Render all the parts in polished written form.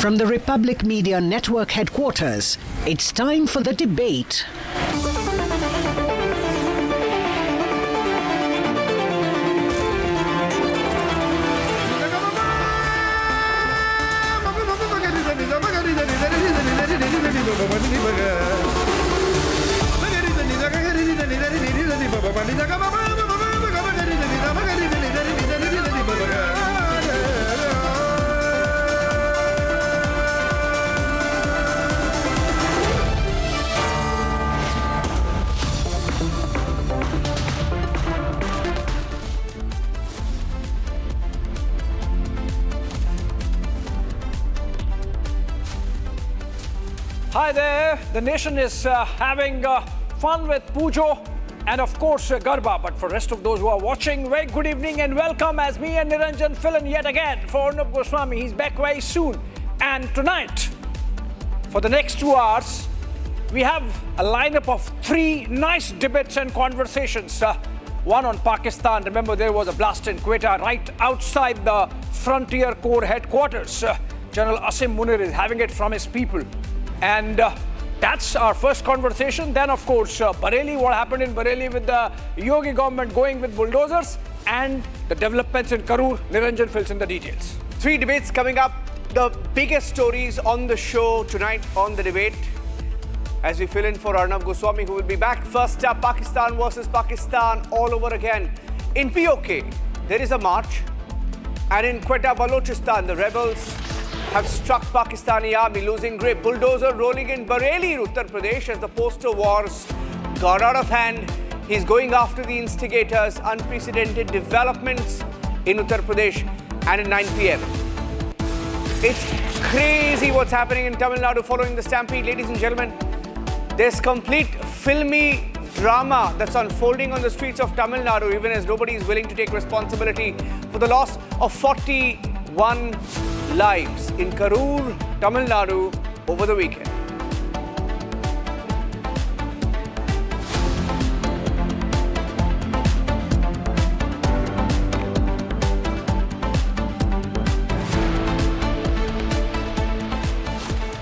From the Republic Media Network headquarters, it's time for the debate. Hi there, the nation is having fun with Pujo and of course Garba. But for the rest of those who are watching, very good evening and welcome as me and Niranjan fill in yet again for Arnab Goswami. He's back very soon. And tonight, for the next 2 hours, we have a lineup of 3 nice debates and conversations. One on Pakistan. Remember, there was a blast in Quetta right outside the Frontier Corps headquarters. General Asim Munir is having it from his people. And that's our first conversation. Then, of course, Bareilly, what happened in Bareilly with the Yogi government going with bulldozers, and the developments in Karur. Niranjan fills in the details. 3 debates coming up. The biggest stories on the show tonight on the debate, as we fill in for Arnab Goswami, who will be back. First up, Pakistan versus Pakistan all over again. In POK, there is a march. And in Quetta, Balochistan, the rebels have struck Pakistani army, losing grip. Bulldozer rolling in Bareilly, Uttar Pradesh, as the poster wars got out of hand. He's going after the instigators. Unprecedented developments in Uttar Pradesh. And at 9 p.m. It's crazy what's happening in Tamil Nadu following the stampede. Ladies and gentlemen, there's complete filmy drama that's unfolding on the streets of Tamil Nadu, even as nobody is willing to take responsibility for the loss of 41 lives in Karur, Tamil Nadu over the weekend.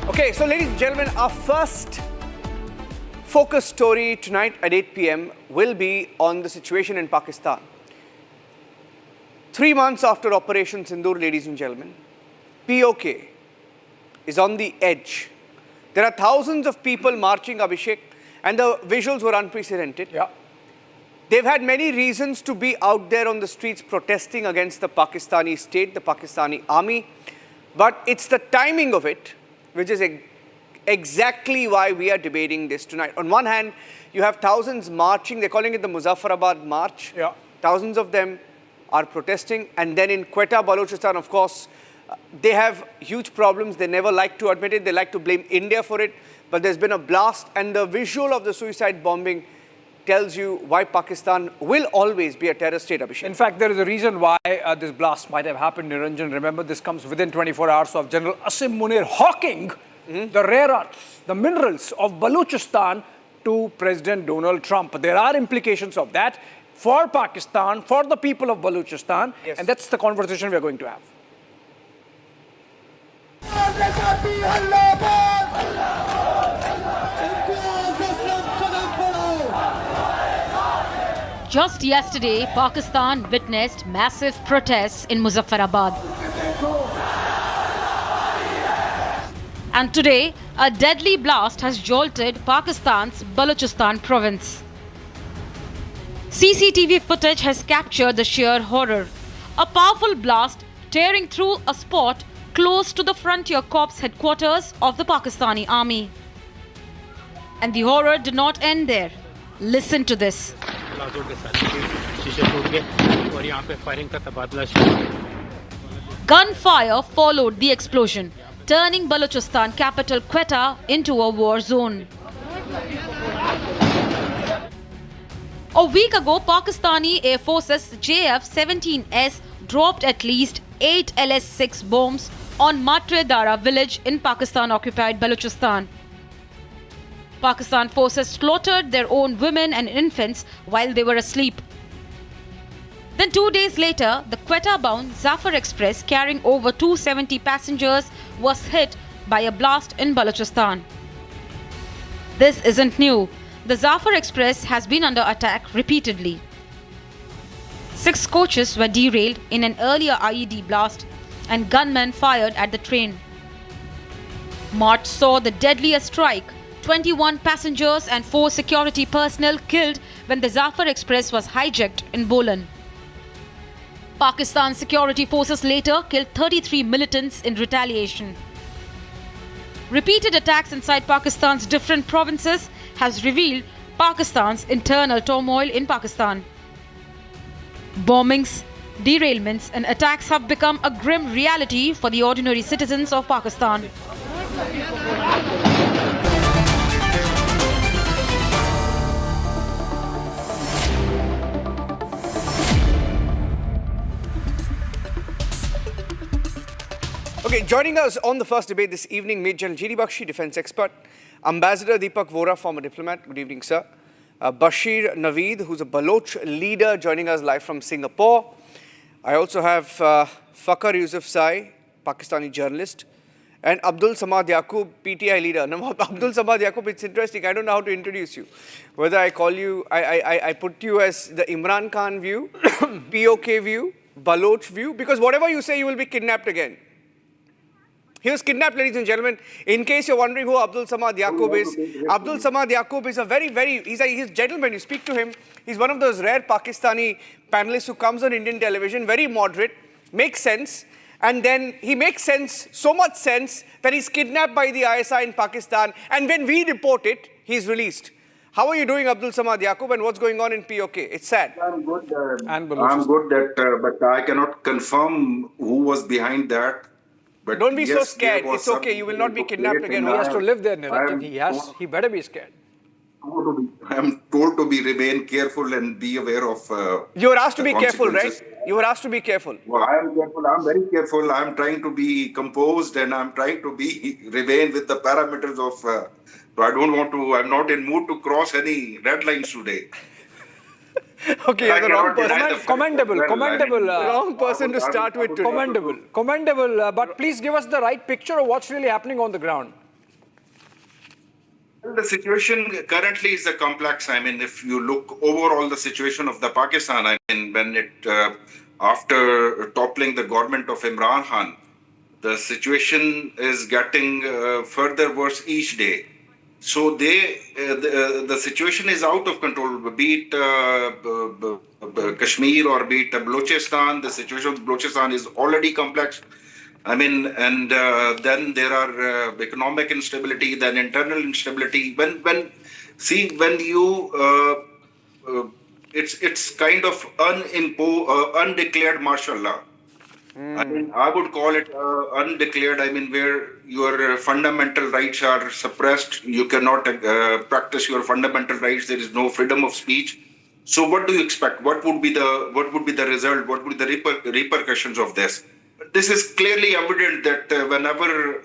Okay, so ladies and gentlemen, our first focus story tonight at 8 p.m. will be on the situation in Pakistan. 3 months after Operation Sindoor, ladies and gentlemen, POK is on the edge. There are thousands of people marching, Abhishek, and the visuals were unprecedented. Yeah. They've had many reasons to be out there on the streets protesting against the Pakistani state, the Pakistani army. But it's the timing of it, which is exactly why we are debating this tonight. On one hand, you have thousands marching. They're calling it the Muzaffarabad March. Yeah. Thousands of them are protesting. And then in Quetta, Balochistan, of course, they have huge problems. They never like to admit it. They like to blame India for it. But there's been a blast, and the visual of the suicide bombing tells you why Pakistan will always be a terror state, Abhishek. In fact, there is a reason why this blast might have happened, Niranjan. Remember, this comes within 24 hours of General Asim Munir hawking the rare earths, the minerals of Balochistan to President Donald Trump. There are implications of that for Pakistan, for the people of Balochistan, yes. And that's the conversation we are going to have. Just yesterday, Pakistan witnessed massive protests in Muzaffarabad. And today, a deadly blast has jolted Pakistan's Balochistan province. CCTV footage has captured the sheer horror. A powerful blast tearing through a spot close to the Frontier Corps headquarters of the Pakistani army. And the horror did not end there. Listen to this. Gunfire followed the explosion, turning Balochistan capital Quetta into a war zone. A week ago, Pakistani Air Force's JF-17S dropped at least 8 LS-6 bombs on Matre Dara village in Pakistan-occupied Balochistan. Pakistan forces slaughtered their own women and infants while they were asleep. Then 2 days later, the Quetta-bound Zafar Express carrying over 270 passengers was hit by a blast in Balochistan. This isn't new. The Zafar Express has been under attack repeatedly. 6 coaches were derailed in an earlier IED blast and gunmen fired at the train. March saw the deadliest strike. 21 passengers and 4 security personnel killed when the Zafar Express was hijacked in Bolan. Pakistan security forces later killed 33 militants in retaliation. Repeated attacks inside Pakistan's different provinces has revealed Pakistan's internal turmoil in Pakistan. Bombings, derailments and attacks have become a grim reality for the ordinary citizens of Pakistan. Okay, joining us on the first debate this evening, Major General G.D. Bakshi, defense expert, Ambassador Deepak Vora, former diplomat. Good evening, sir. Bashir Naveed, who's a Baloch leader, joining us live from Singapore. I also have Fakhar Yousafzai, Pakistani journalist, and Abdul Samad Yaqub, PTI leader. Now, Abdul Samad Yaqub, it's interesting. I don't know how to introduce you. Whether I call you, I put you as the Imran Khan view, POK view, Baloch view, because whatever you say, you will be kidnapped again. He was kidnapped, ladies and gentlemen. In case you're wondering who Abdul Samad Yaqub is, Abdul Samad Yaqub is a he's a gentleman. You speak to him, he's one of those rare Pakistani panelists who comes on Indian television, very moderate, makes sense, and then he makes sense, so much sense, that he's kidnapped by the ISI in Pakistan, and when we report it, he's released. How are you doing, Abdul Samad Yaqub, and what's going on in POK? It's sad. I'm good. I'm good, but I cannot confirm who was behind that. But don't be yes, so scared. It's okay. You will not be kidnapped again. He has to live there, Niranjan. He better be scared. I'm told to remain careful and be aware of. You were asked to be careful, right? You were asked to be careful. Well, I am careful. I'm very careful. I'm trying to be composed and I'm trying to remain with the parameters of. So I don't want to. I'm not in mood to cross any red lines today. Okay, you're the wrong person. Commendable. Wrong person to start with today. Commendable. But please give us the right picture of what's really happening on the ground. Well, the situation currently is a complex. I mean, if you look overall the situation of the Pakistan, I mean, when it after toppling the government of Imran Khan, the situation is getting further worse each day. So the situation is out of control, be it Kashmir or be it Balochistan. The situation of Balochistan is already complex. I mean, and then there are economic instability, then internal instability. When you, it's kind of undeclared martial law. I mean, I would call it undeclared. I mean, where your fundamental rights are suppressed, you cannot practice your fundamental rights. There is no freedom of speech. So, what do you expect? What would be the result? What would be the repercussions of this? This is clearly evident that whenever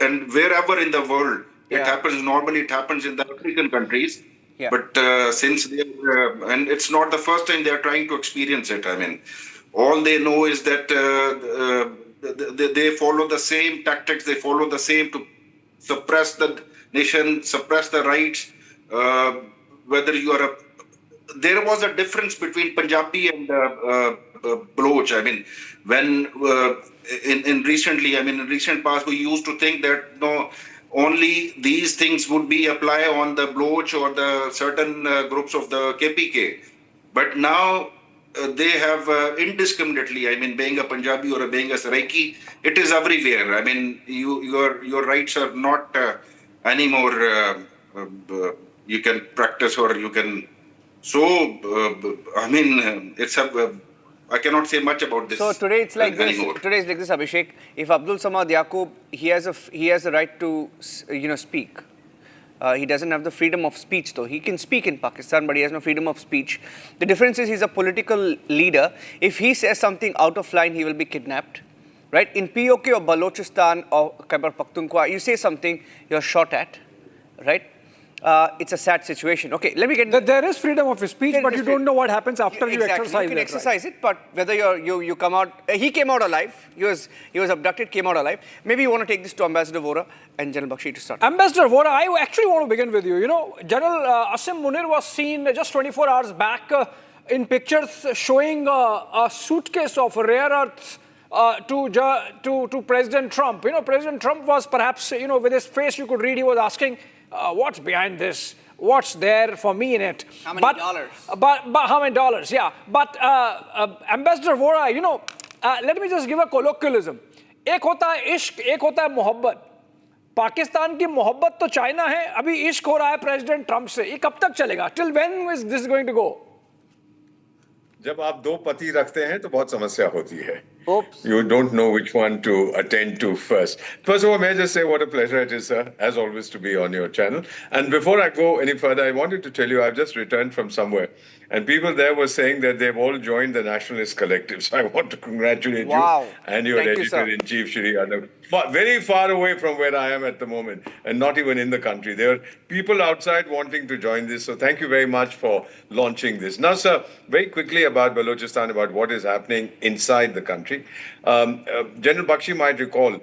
and wherever in the world it happens. Normally, it happens in the African countries. Yeah. But since and it's not the first time they are trying to experience it. I mean. All they know is that they follow the same tactics, they follow the same to suppress the nation, suppress the rights. Whether you are there was a difference between Punjabi and Baloch. I mean, when in recent past, we used to think that only these things would be applied on the Baloch or the certain groups of the KPK. But now, they have indiscriminately, I mean, being a Punjabi or being a Saraiki, it is everywhere. I mean, your rights are not anymore, you can practice or you can. So, I mean, I cannot say much about this. So today it's like anymore. this. Today is like this, Abhishek. If Abdul Samad Yaqub, he has a right to, speak. He doesn't have the freedom of speech, though. He can speak in Pakistan, but he has no freedom of speech. The difference is he's a political leader. If he says something out of line, he will be kidnapped, right? In POK or Balochistan or Khyber Pakhtunkhwa, you say something, you're shot at, right? it's a sad situation. Okay, let me get... There is freedom of speech, but you don't know what happens after you Exactly. exercise it. You can right? exercise it, but whether you come out... he came out alive. He was abducted, came out alive. Maybe you want to take this to Ambassador Vora and General Bakshi to start. Ambassador Vora, I actually want to begin with you. You know, General Asim Munir was seen just 24 hours back in pictures showing a suitcase of rare earths to President Trump. You know, President Trump was perhaps, you know, with his face you could read, he was asking, what's behind this? What's there for me in it? How many dollars? But how many dollars? Yeah. But Ambassador Vora, you know, let me just give a colloquialism. एक होता है इश्क, एक होता है मोहब्बत. पाकिस्तान की मोहब्बत तो चाइना है, अभी इश्क हो रहा है प्रेसिडेंट ट्रंप से. ये कब तक चलेगा? Till when is this going to go? जब आप दो पति रखते हैं तो बहुत समस्या होती है. Oops. You don't know which one to attend to first. First of all, may I just say what a pleasure it is, sir, as always, to be on your channel. And before I go any further, I wanted to tell you I've just returned from somewhere. And people there were saying that they've all joined the Nationalist Collective. So I want to congratulate you and your editor-in-chief, Shri Arnab. Very far away from where I am at the moment, and not even in the country. There are people outside wanting to join this. So thank you very much for launching this. Now, sir, very quickly about Balochistan, about what is happening inside the country. General Bakshi might recall,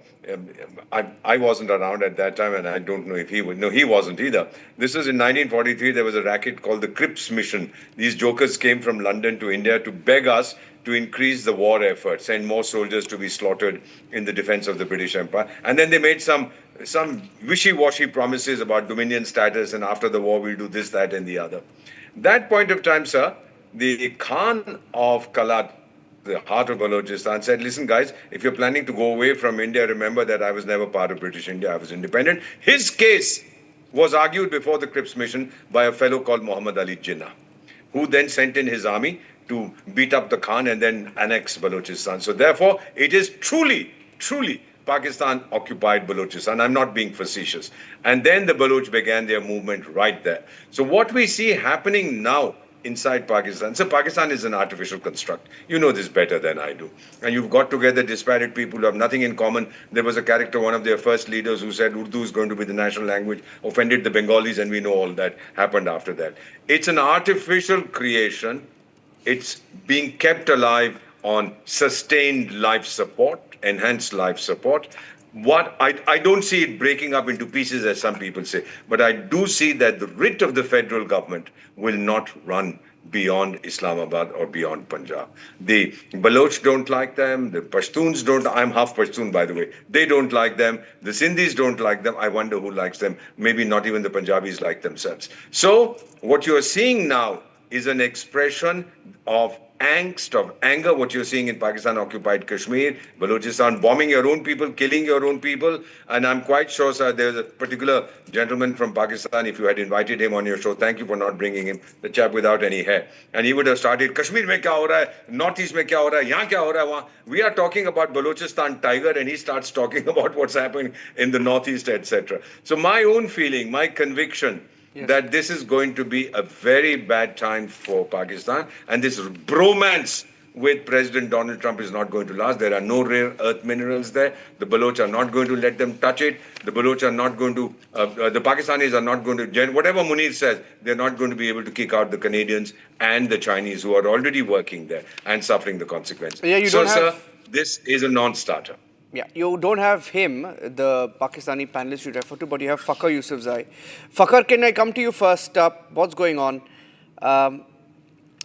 I wasn't around at that time, and I don't know if he would. No, he wasn't either. This was in 1943. There was a racket called the Cripps Mission. These jokers came from London to India to beg us to increase the war effort, send more soldiers to be slaughtered in the defense of the British Empire. And then they made some wishy-washy promises about dominion status, and after the war we'll do this, that, and the other. That point of time, sir, the Khan of Kalat, the heart of Balochistan, said, listen, guys, if you're planning to go away from India, remember that I was never part of British India. I was independent. His case was argued before the Cripps Mission by a fellow called Muhammad Ali Jinnah, who then sent in his army to beat up the Khan and then annex Balochistan. So therefore, it is truly Pakistan occupied Balochistan. I'm not being facetious. And then the Baloch began their movement right there. So what we see happening now inside Pakistan, so Pakistan is an artificial construct. You know this better than I do. And you've got together disparate people who have nothing in common. There was a character, one of their first leaders, who said Urdu is going to be the national language, offended the Bengalis, and we know all that happened after that. It's an artificial creation. It's being kept alive on sustained life support, enhanced life support. What I don't see it breaking up into pieces, as some people say, but I do see that the writ of the federal government will not run beyond Islamabad or beyond Punjab. The Baloch don't like them, the Pashtuns don't, I'm half Pashtun by the way, they don't like them, the Sindhis don't like them, I wonder who likes them, maybe not even the Punjabis like themselves. So what you are seeing now is an expression of angst, of anger, what you're seeing in Pakistan-occupied Kashmir, Balochistan, bombing your own people, killing your own people. And I'm quite sure, sir, there's a particular gentleman from Pakistan, if you had invited him on your show, thank you for not bringing him, the chap without any hair. And he would have started, Kashmir mein kya ho raha hai, Northeast mein kya ho raha hai, yahan kya ho raha hai, wahan. We are talking about Balochistan tiger, and he starts talking about what's happening in the Northeast, etc. So my own feeling, my conviction, that this is going to be a very bad time for Pakistan, and this bromance with President Donald Trump is not going to last. There are no rare earth minerals there. The Baloch are not going to let them touch it. The Baloch are not going to, the Pakistanis are not going to, whatever Munir says, they're not going to be able to kick out the Canadians and the Chinese who are already working there and suffering the consequences. Yeah, sir, this is a non-starter. Yeah, you don't have him, the Pakistani panelist you refer to, but you have Fakhar Yusufzai. Fakhar, can I come to you first up? What's going on?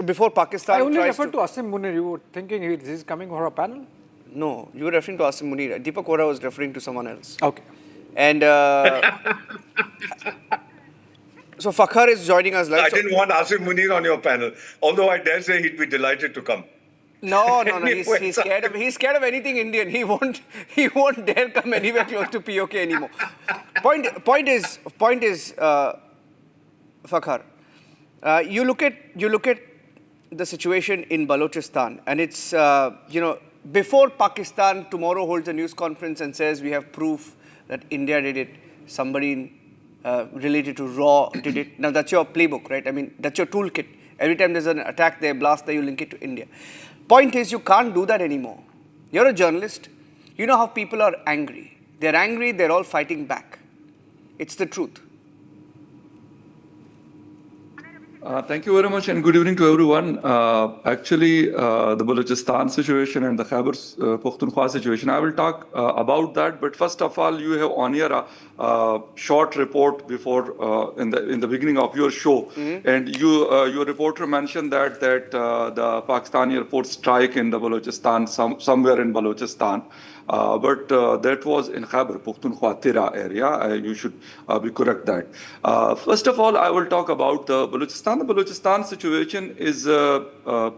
Before Pakistan I only referred to Asim Munir. You were thinking he's coming for a panel? No, you were referring to Asim Munir. Deepak Vora was referring to someone else. Okay. And so Fakhar is joining us live. I didn't want Asim Munir on your panel, although I dare say he'd be delighted to come. No. He's scared of anything Indian. He won't dare come anywhere close to POK anymore. Point is, Fakhar. You look at the situation in Balochistan, and it's before Pakistan tomorrow holds a news conference and says we have proof that India did it. Somebody related to RAW did it. Now that's your playbook, right? I mean that's your toolkit. Every time there's an attack there, blast there, you link it to India. Point is, you can't do that anymore. You're a journalist. You know how people are angry. They're angry, they're all fighting back. It's the truth. Thank you very much and good evening to everyone. Actually, the Balochistan situation and the Khyber Pakhtunkhwa situation, I will talk about that. But first of all, you have on here a short report before in the beginning of your show, and your reporter mentioned that the Pakistani Air Force strike in the Balochistan, somewhere in Balochistan. But that was in Khyber Pakhtunkhwa Tira area. You should be correct that. First of all, I will talk about the Balochistan. The Balochistan situation is, of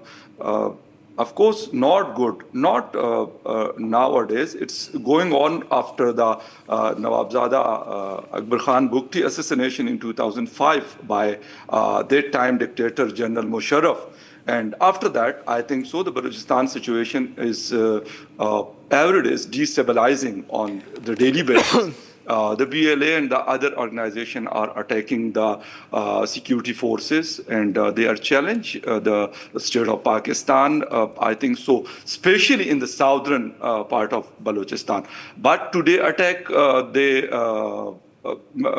course, not good. Not nowadays. It's going on after the Nawabzada Akbar Khan Bugti assassination in 2005 by that time dictator General Musharraf. And after that, I think so, the Balochistan situation is every day is destabilizing on the daily basis. The BLA and the other organizations are attacking the security forces, and they are challenging the state of Pakistan, I think so, especially in the southern part of Balochistan. But today attack, they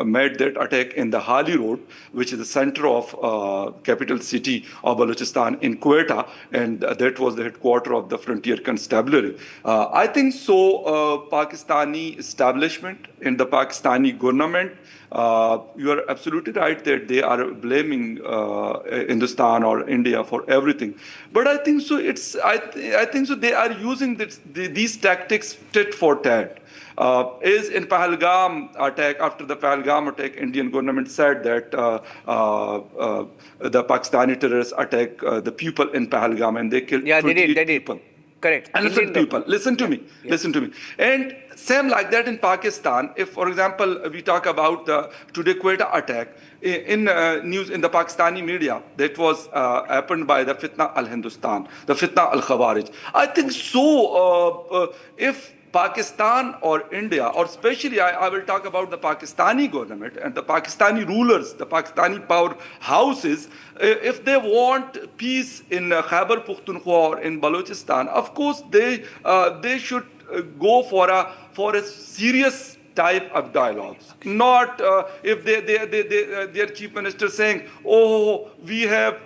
made that attack in the Hali Road, which is the center of capital city of Balochistan in Quetta, and that was the headquarters of the Frontier Constabulary. I think so, Pakistani establishment and the Pakistani government, you are absolutely right that they are blaming Hindustan or India for everything. But I think so. I think so. They are using these tactics tit for tat. Is in Pahalgam attack, after the Pahalgam attack, Indian government said that the Pakistani terrorists attack the people in Pahalgam and they killed 28 people. Correct. Innocent people. Listen to me. Yeah. Listen to me. And same like that in Pakistan. If, for example, we talk about the today Quetta attack in news in the Pakistani media, that was happened by the Fitna al-Hindustan, the Fitna al-Khawarij. I think so. If Pakistan or India, or especially I will talk about the Pakistani government and the Pakistani rulers, the Pakistani power houses, if they want peace in Khyber Pakhtunkhwa or in Balochistan, of course they should go for a serious type of dialogues. Not if their chief minister saying, "Oh, we have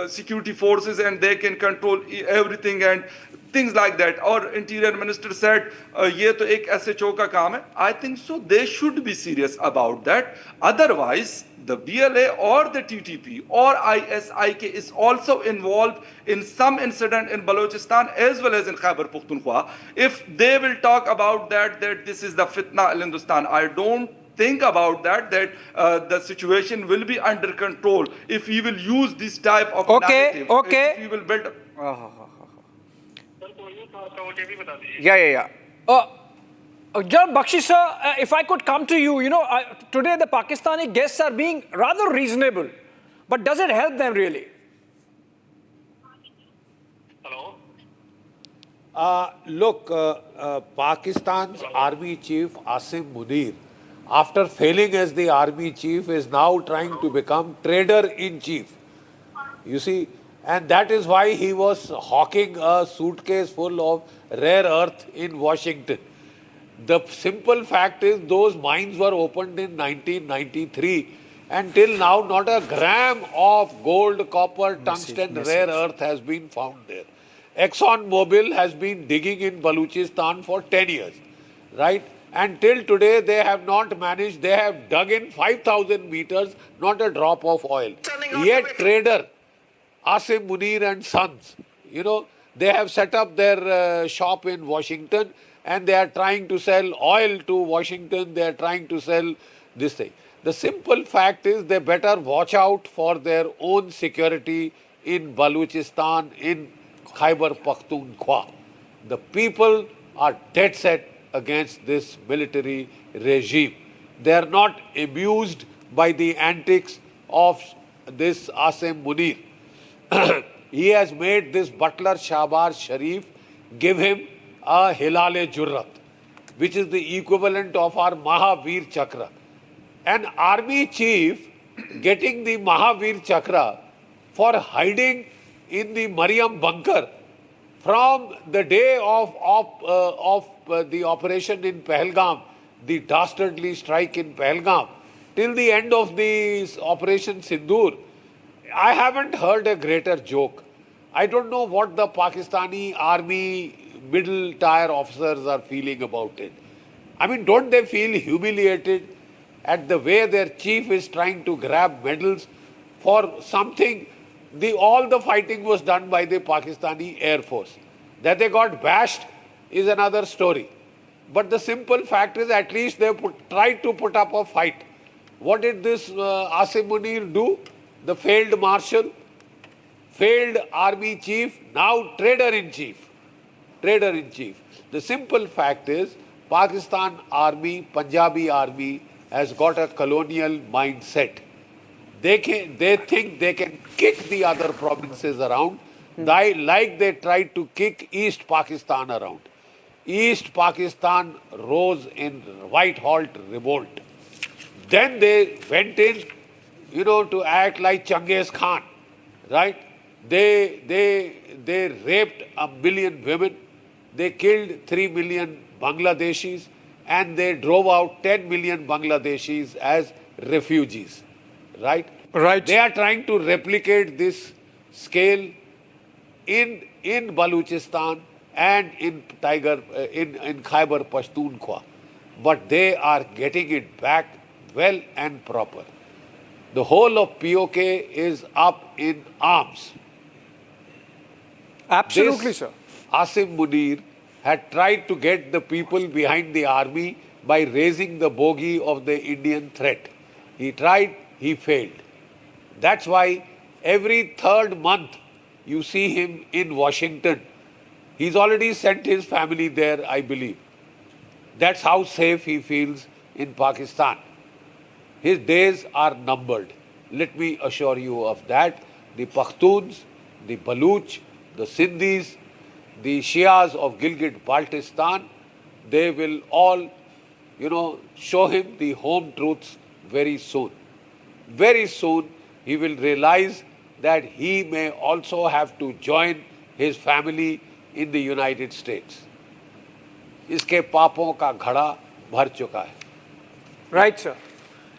security forces and they can control everything," and things like that. Or interior minister said, "Ye to ek SHO ka kaam hai." I think so. They should be serious about that. Otherwise, the BLA or the TTP or ISIK is also involved in some incident in Balochistan as well as in Khyber Pakhtunkhwa. If they will talk about that this is the fitna al-Hindustan, I don't think about that the situation will be under control if we will use this type of narrative. If we will build Yeah. Jan Bakshi sir, if I could come to you, today the Pakistani guests are being rather reasonable, but does it help them really? Hello? Look, Pakistan's army chief Asim Munir, after failing as the army chief, is now trying to become trader-in-chief. You see, and that is why he was hawking a suitcase full of rare earth in Washington. The simple fact is those mines were opened in 1993 and till now not a gram of gold, copper, tungsten, rare earth has been found there. ExxonMobil has been digging in Balochistan for 10 years, right? And till today they have not managed, they have dug in 5,000 meters, not a drop of oil. Yet trader Asim Munir and Sons, they have set up their shop in Washington and they are trying to sell oil to Washington, they are trying to sell this thing. The simple fact is they better watch out for their own security in Balochistan, in Khyber Pakhtunkhwa. The people are dead set against this military regime. They are not amused by the antics of this Asim Munir. He has made this butler Shahbaz Sharif give him a Hilal-e-Jurrat, which is the equivalent of our Mahavir Chakra. An army chief getting the Mahavir Chakra for hiding in the Mariam bunker from the day of the operation in Pahalgam, the dastardly strike in Pahalgam. till the end of this Operation Sindoor, I haven't heard a greater joke. I don't know what the Pakistani army middle tier officers are feeling about it. I mean, don't they feel humiliated at the way their chief is trying to grab medals for something? All the fighting was done by the Pakistani Air Force. That they got bashed is another story. But the simple fact is, at least they tried to put up a fight. What did this Asim Munir do? The failed marshal, failed army chief, now trader-in-chief. Trader-in-chief. The simple fact is, Pakistan army, Punjabi army has got a colonial mindset. They think they can kick the other provinces around, like they tried to kick East Pakistan around. East Pakistan rose in white-hot revolt. Then they went in, to act like Genghis Khan, right? They raped 1 million women, they killed 3 million Bangladeshis, and they drove out 10 million Bangladeshis as refugees, right? Right. They are trying to replicate this scale in Balochistan and in Khyber Pakhtunkhwa, but they are getting it back well and proper. The whole of POK is up in arms. Absolutely, This sir. Asim Munir had tried to get the people behind the army by raising the bogey of the Indian threat. He tried, he failed. That's why every third month you see him in Washington. He's already sent his family there, I believe. That's how safe he feels in Pakistan. His days are numbered. Let me assure you of that. The Pakhtuns, the Baluch, the Sindhis, the Shias of Gilgit-Baltistan, they will all, show him the home truths very soon. Very soon, he will realize that he may also have to join his family in the United States. इसके पापों का घड़ा भर चुका है. Right, sir.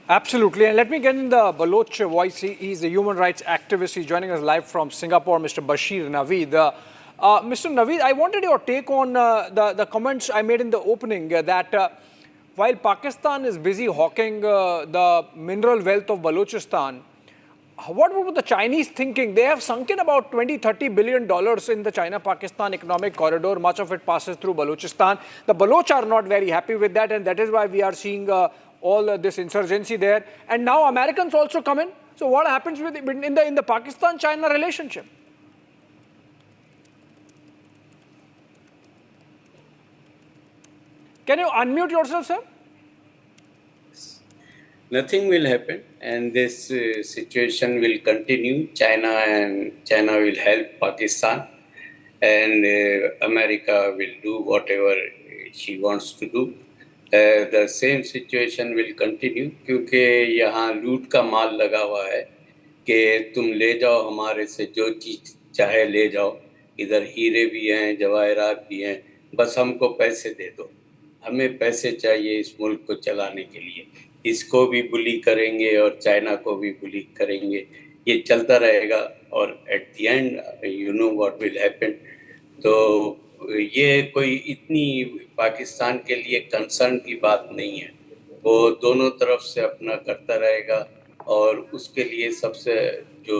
Absolutely. And let me get in the Baloch voice. He's a human rights activist. He's joining us live from Singapore, Mr. Bashir Naveed. Mr. Naveed, I wanted your take on the comments I made in the opening that while Pakistan is busy hawking the mineral wealth of Balochistan, what would the Chinese thinking? They have sunk in about $20-30 billion in the China-Pakistan economic corridor. Much of it passes through Balochistan. The Baloch are not very happy with that, and that is why we are seeing all this insurgency there. And now Americans also come in. So what happens with in the Pakistan-China relationship? Can you unmute yourself, sir? Nothing will happen, and this situation will continue. China will help Pakistan, and America will do whatever she wants to do. The same situation will continue क्योंकि यहाँ लूट का माल लगा हुआ है कि तुम ले जाओ हमारे से जो चीज़ चाहे ले जाओ. इधर हीरे भी हैं, जवाहरात भी हैं, बस हमको पैसे दे दो. हमें पैसे चाहिए इस मुल्क को चलाने के लिए. इसको भी बुली करेंगे और चाइना को भी बुली करेंगे. ये चलता रहेगा और at the end you know what will happen. तो ये कोई इतनी पाकिस्तान के लिए कंसर्न की बात नहीं है. वो दोनों तरफ से अपना करता रहेगा और उसके लिए सबसे जो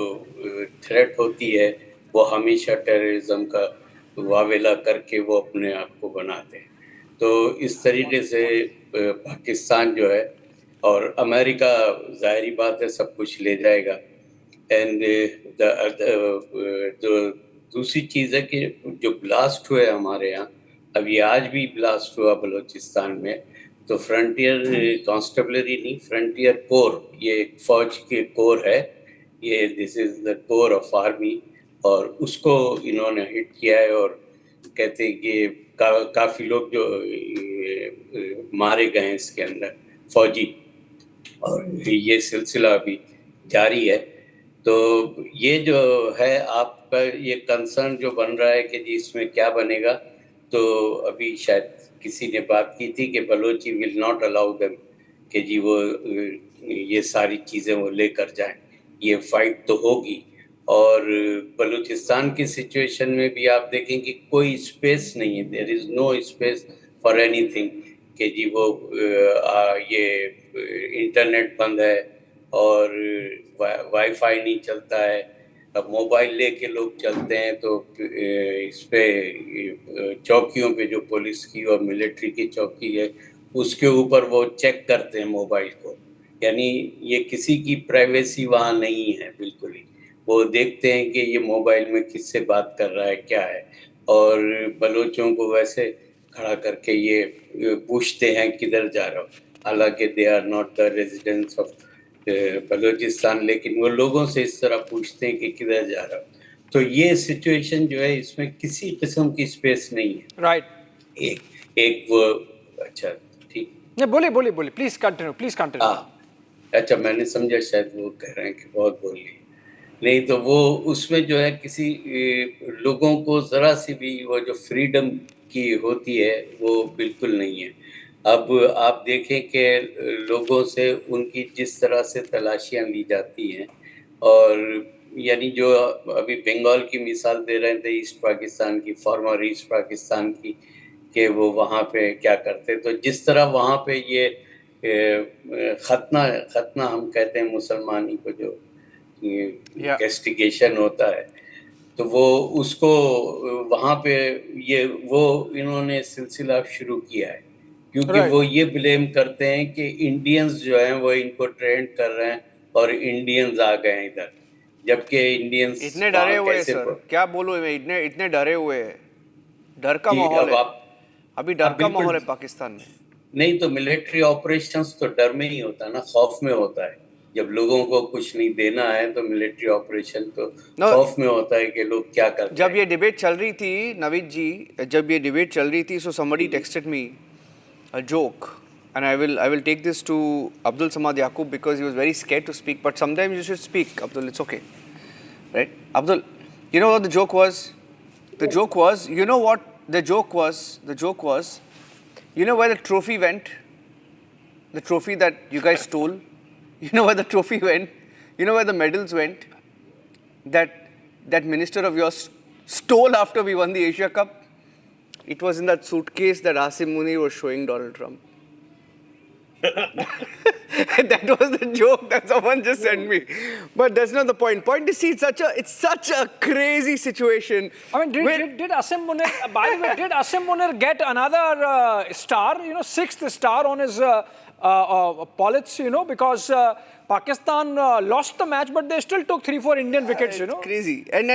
थ्रेट होती है वो हमेशा टेररिज्म का वावेला करके वो अपने आप को बनाते हैं. तो इस तरीके से पाकिस्तान जो है और अमेरिका ज़ाहिरी बात है सब कुछ ले जाएगा. एंड जो दूसरी चीज़ है कि जो ब्लास्ट हुए हमारे यहाँ, अभी आज भी ब्लास्ट हुआ बलूचिस्तान में, तो फ्रंटियर कांस्टेबलरी नहीं, फ्रंटियर कोर, ये एक फौज के कोर है, ये this is the core of army, और उसको इन्होंने हिट किया है. और कहते हैं कि काफ़ी लोग जो मारे गए हैं इसके अंदर फौजी, और ये सिलसिला अभी जारी है. तो ये जो है आपका ये कंसर्न जो बन रहा है कि जी इसमें क्या बनेगा, तो अभी शायद किसी ने बात की थी कि Balochi will not allow them कि जी वो ये सारी चीज़ें वो लेकर जाएं। ये फाइट तो होगी। और बलूचिस्तान की सिचुएशन में भी आप देखेंगे कोई स्पेस नहीं है, there is no space for anything, कि जी वो ये इंटरनेट बंद है और वाईफाई नहीं चलता है। अब मोबाइल लेके लोग चलते हैं तो इस पे चौकियों पे जो पुलिस की और मिलिट्री की चौकी है उसके ऊपर वो चेक करते हैं मोबाइल को, यानी ये किसी की प्राइवेसी वहाँ नहीं है बिल्कुल ही। वो देखते हैं कि ये मोबाइल में किससे बात कर रहा है, क्या है। और बलोचों को वैसे खड़ा करके ये पूछते हैं किधर जा रहे हो, हालांकि they are not the residents of Balochistan, लेकिन वो लोगों से इस तरह पूछते हैं कि किधर जा रहे हो। तो ये सिचुएशन जो है इसमें किसी किस्म की स्पेस नहीं है। राइट। एक वो अच्छा ठीक नहीं, बोलिए प्लीज कंटिन्यू। हाँ अच्छा, मैंने समझा शायद वो कह रहे हैं कि बहुत बोल लिए। नहीं तो वो उसमें जो है किसी लोगों को ज़रा सी भी वो जो फ्रीडम की होती है वो बिल्कुल नहीं है। अब आप देखें कि लोगों से उनकी जिस तरह से तलाशियां ली जाती हैं, और यानी जो अभी बंगाल की मिसाल दे रहे थे ईस्ट पाकिस्तान की, फॉर्मर ईस्ट पाकिस्तान की, कि वो वहाँ पे क्या करते, तो जिस तरह वहाँ पे ये खतना हम कहते हैं मुसलमानी को, जो कैस्टिगेशन होता है, तो वो उसको वहाँ पे ये वो इन्होंने सिलसिला शुरू किया है, क्योंकि वो ये ब्लेम करते हैं कि इंडियंस जो हैं वो इनको ट्रेंड कर रहे हैं और इंडियंस आ गए हैं इधर, जबकि इंडियंस इतने डरे हुए हैं सर, क्या बोलूं मैं, इतने डरे हुए हैं, डर का माहौल है अभी, डर का माहौल है पाकिस्तान में। नहीं तो मिलिट्री ऑपरेशंस तो डर में ही होता है ना, खौफ में होता है। जब लोगों को कुछ नहीं देना है तो मिलिट्री ऑपरेशन तो खौफ में होता है कि लोग क्या करते हैं। जब ये डिबेट चल रही थी नवीद जी, जब ये डिबेट चल रही थी, सो somebody texted me a joke, and I will take this to Abdul Samad Yaqub because he was very scared to speak, but sometimes you should speak, Abdul, it's okay, right? Abdul, you know what the joke was? The joke was, you know what the joke was? The joke was, you know where the trophy went? The trophy that you guys stole? You know where the trophy went? You know where the medals went? That minister of yours stole after we won the Asia Cup? It was in that suitcase that Asim Munir was showing Donald Trump. That was the joke that someone just sent me. But that's not the point. Point is, see, it's such a crazy situation. I mean, did Asim Munir, by the way, did Asim Munir get another star, sixth star on his pollets, because Pakistan lost the match, but they still took 3-4 Indian wickets, It's crazy. And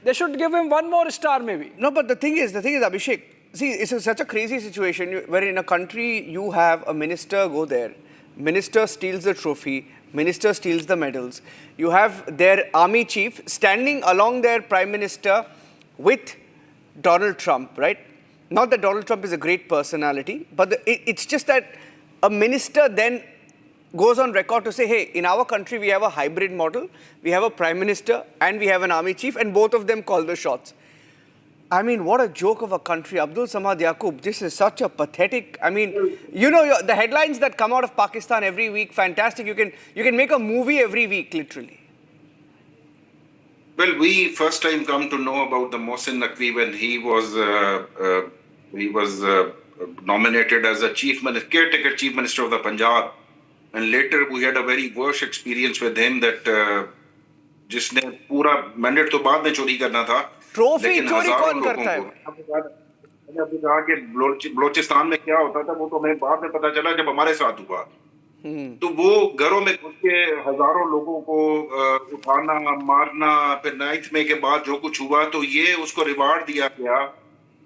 they should give him one more star maybe. No, but the thing is, Abhishek, see, it's such a crazy situation where in a country you have a minister go there, minister steals the trophy, minister steals the medals. You have their army chief standing along their prime minister with Donald Trump, right? Not that Donald Trump is a great personality, but it's just that a minister then goes on record to say, hey, in our country we have a hybrid model, we have a prime minister and we have an army chief, and both of them call the shots. I mean, what a joke of a country. Abdul Samad Yaqub, this is such a pathetic, I mean, the headlines that come out of Pakistan every week, fantastic. You can make a movie every week, literally. Well, we first time come to know about the Mohsin Naqvi when he was nominated as a caretaker chief minister of the Punjab, and later we had a very worse experience with him that जिसने पूरा mandate तो बाद में चोरी करना था, trophy चोरी कौन करता है? मैंने अभी कहा कि बलोचिस्तान में क्या होता था वो तो हमें बाद में पता चला जब हमारे साथ हुआ। तो वो घरों में घुस के हजारों लोगों को उठाना, मारना, फिर 9th मई के बाद जो कुछ हुआ, तो ये उसको रिवार्ड दिया गया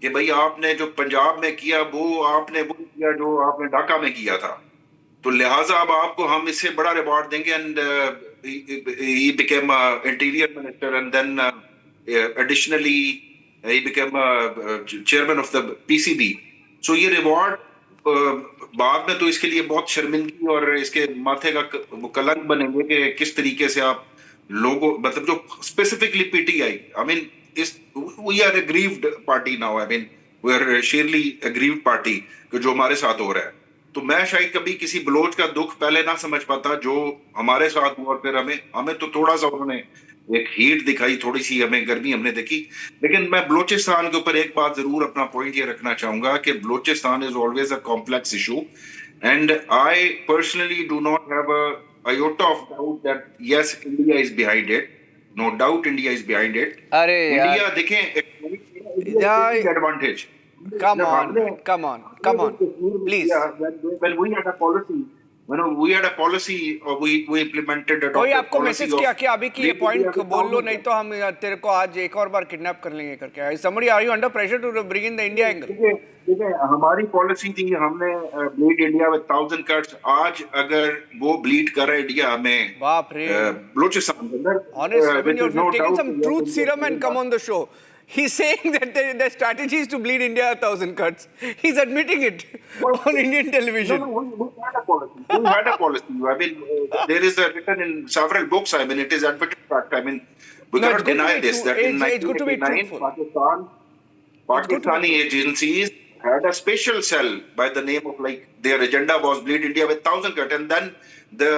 कि भाई आपने जो पंजाब में किया वो आपने वो किया जो आपने ढाका में किया था, तो लिहाजा अब आपको हम इससे बड़ा रिवार्ड देंगे। And he became interior minister, and then additionally he became chairman of the PCB. So ये रिवार्ड बाद में तो इसके लिए बहुत शर्मिंदगी और इसके माथे का कलंक बनेंगे कि किस तरीके से आप लोगों, मतलब जो specifically PTI, I mean, we are a aggrieved party now. I mean, we are surely aggrieved party कि जो हमारे साथ हो रहा है। तो मैं शायद कभी किसी बलोच का दुख पहले ना समझ पाता जो हमारे साथ हुआ। फिर हमें तो थोड़ा सा उन्होंने एक हीट दिखाई, थोड़ी सी हमें गर्मी हमने देखी। लेकिन मैं बलोचिस्तान के ऊपर एक बात जरूर अपना पॉइंट ये रखना चाहूंगा कि Balochistan is always a complex issue, and I personally do not have a iota of doubt that yes, India is behind it. No doubt, India is behind it. अरे India, देखें, advantage. Come on, please. When we had a policy, we implemented a कोई आपको policy message of- किया कि अभी की ये point बोल लो, नहीं तो हम तेरे को आज एक और बार किडनैप कर लेंगे करके? Somebody, are you under pressure to bring in the India angle? देखिए, हमारी पॉलिसी थी, हमने ब्लीड इंडिया विद 1000 cuts। आज अगर वो ब्लीड कर रहा है इंडिया में, बाप रे, बलूचिस्तान के अंदर, honest, I mean, you're taking some truth serum and come on the show. He's saying that the strategy is to bleed India 1000 cuts. He's admitting it on Indian television. No, we had a policy. We had a policy. I mean, there is written in several books. I mean, it is admitted fact. I mean, we No, cannot deny this. That in it's good to be 1989, truthful. Pakistani agencies had a special cell by the name of, like, their agenda was bleed India with 1000 cuts, and then the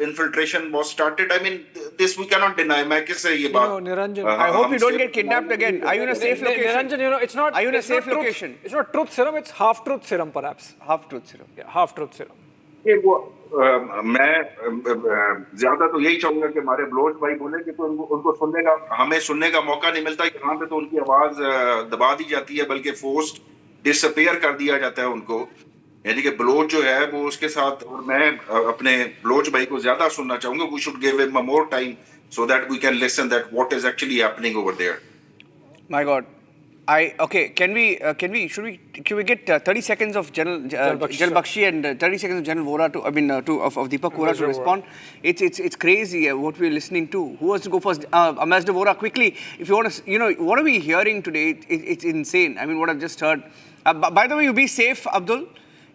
infiltration was started. I mean, this we cannot deny. मैं किससे ये बात? Niranjan, I hope you don't get kidnapped again. Are you in a safe location? Niranjan, it's not. Are you in a it's not safe truth- location? It's not truth serum. It's half truth serum, perhaps. Half truth serum. Yeah, half truth serum. ये वो मैं ज्यादा तो यही चाहूंगा कि हमारे Bloch भाई बोले कि तो उनको सुनने का, हमें सुनने का मौका नहीं मिलता। यहाँ पे तो उनकी आवाज दबा दी जाती है, बल्कि फोर्स्ड डिसअपियर कर दिया जाता है उनको। यानी कि बलोच जो है वो उसके साथ, और मैं अपने बलोच भाई को ज्यादा सुनना चाहूंगा। We should give him more time so that we can listen that what is actually happening over there. My God. Can we get 30 seconds of General Bakshi and 30 seconds of General Vora of Deepak Vora to respond? It's crazy what we're listening to. Who wants to go first? Ambassador Vora, quickly, if you want to, what are we hearing today? It's insane. I mean, what I've just heard. By the way, you be safe, Abdul.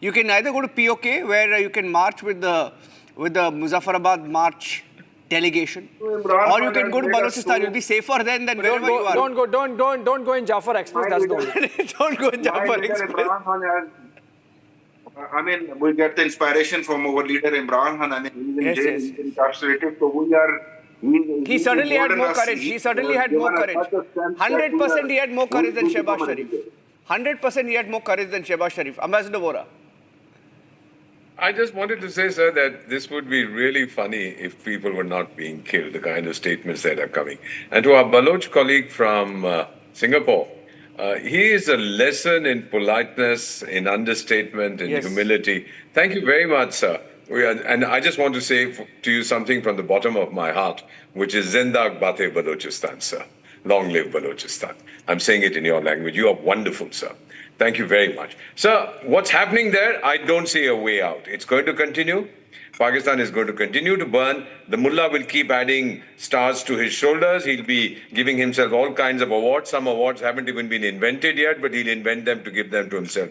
You can either go to POK, where you can march with the Muzaffarabad March delegation, or you can go to Balochistan. You'll be safer than wherever you are. Don't go in Jafar Express. That's the way. Don't go in Jafar Express. I mean, we get the inspiration from our leader Imran Khan. I mean, he's in jail, he's incarcerated, so we are. He certainly had more courage. He certainly had more courage. 100% he had more courage than Shehbaz Sharif. 100% he had more courage than Shehbaz Sharif. Ambassador Vora. I just wanted to say, sir, that this would be really funny if people were not being killed, the kind of statements that are coming. And to our Baloch colleague from Singapore, he is a lesson in politeness, in understatement, in humility. Thank you very much, sir. And I just want to say to you something from the bottom of my heart, which is Zindag Bate Balochistan, sir. Long live Balochistan. I'm saying it in your language. You are wonderful, sir. Thank you very much. Sir, what's happening there? I don't see a way out. It's going to continue. Pakistan is going to continue to burn. The mullah will keep adding stars to his shoulders. He'll be giving himself all kinds of awards. Some awards haven't even been invented yet, but he'll invent them to give them to himself.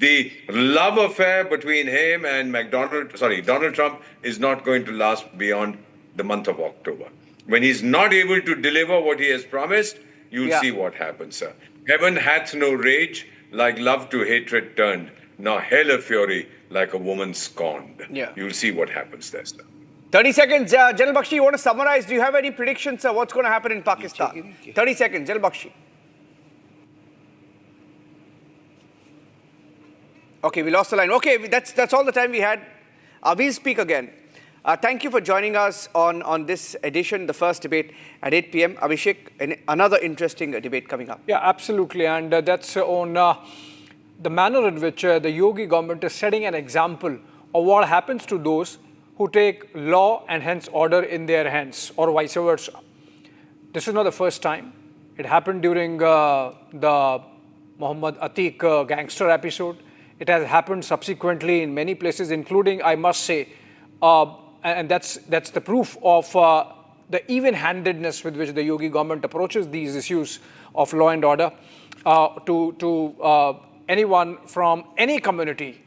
The love affair between him and Donald Trump is not going to last beyond the month of October. When he's not able to deliver what he has promised, you'll see what happens, sir. Heaven hath no rage, like love to hatred turned, nor hell a fury, like a woman scorned. Yeah. You'll see what happens there, sir. 30 seconds. General Bakshi, you want to summarize? Do you have any predictions, sir? What's going to happen in Pakistan? 30 seconds. General Bakshi. Okay, we lost the line. Okay, that's all the time we had. We'll speak again. Thank you for joining us on this edition, the first debate at 8 p.m. Abhishek, another interesting debate coming up. Yeah, absolutely. And that's on the manner in which the Yogi government is setting an example of what happens to those who take law and hence order in their hands, or vice versa. This is not the first time. It happened during the Muhammad Atiq gangster episode. It has happened subsequently in many places, including, I must say, and that's the proof of the even-handedness with which the Yogi government approaches these issues of law and order to anyone from any community.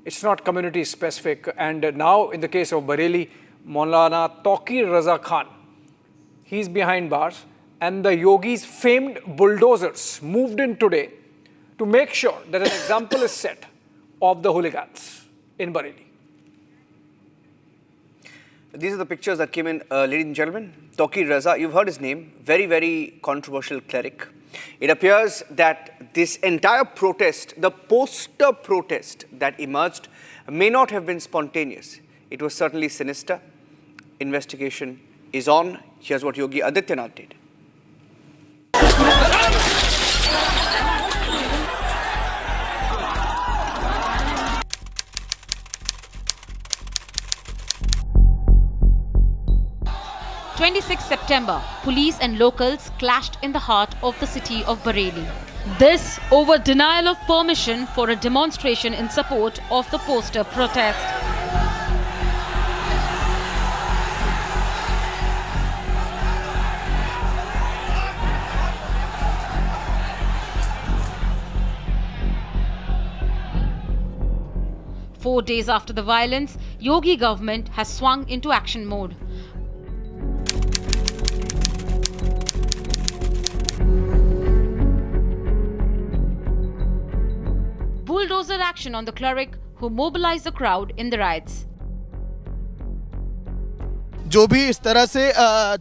It's not community specific. And now in the case of Bareilly, Maulana Taqi Raza Khan, he's behind bars, and the Yogis' famed bulldozers moved in today to make sure that an example is set of the hooligans in Bareilly. These are the pictures that came in, ladies and gentlemen. Taqi Raza, you've heard his name, very, very controversial cleric. It appears that this entire protest, the poster protest that emerged, may not have been spontaneous. It was certainly sinister. Investigation is on. Here's what Yogi Adityanath did. September, police and locals clashed in the heart of the city of Bareilly. This over denial of permission for a demonstration in support of the poster protest. Four days after the violence, Yogi government has swung into action mode. Bulldozer action on the cleric who mobilized the crowd in the riots. जो भी इस तरह से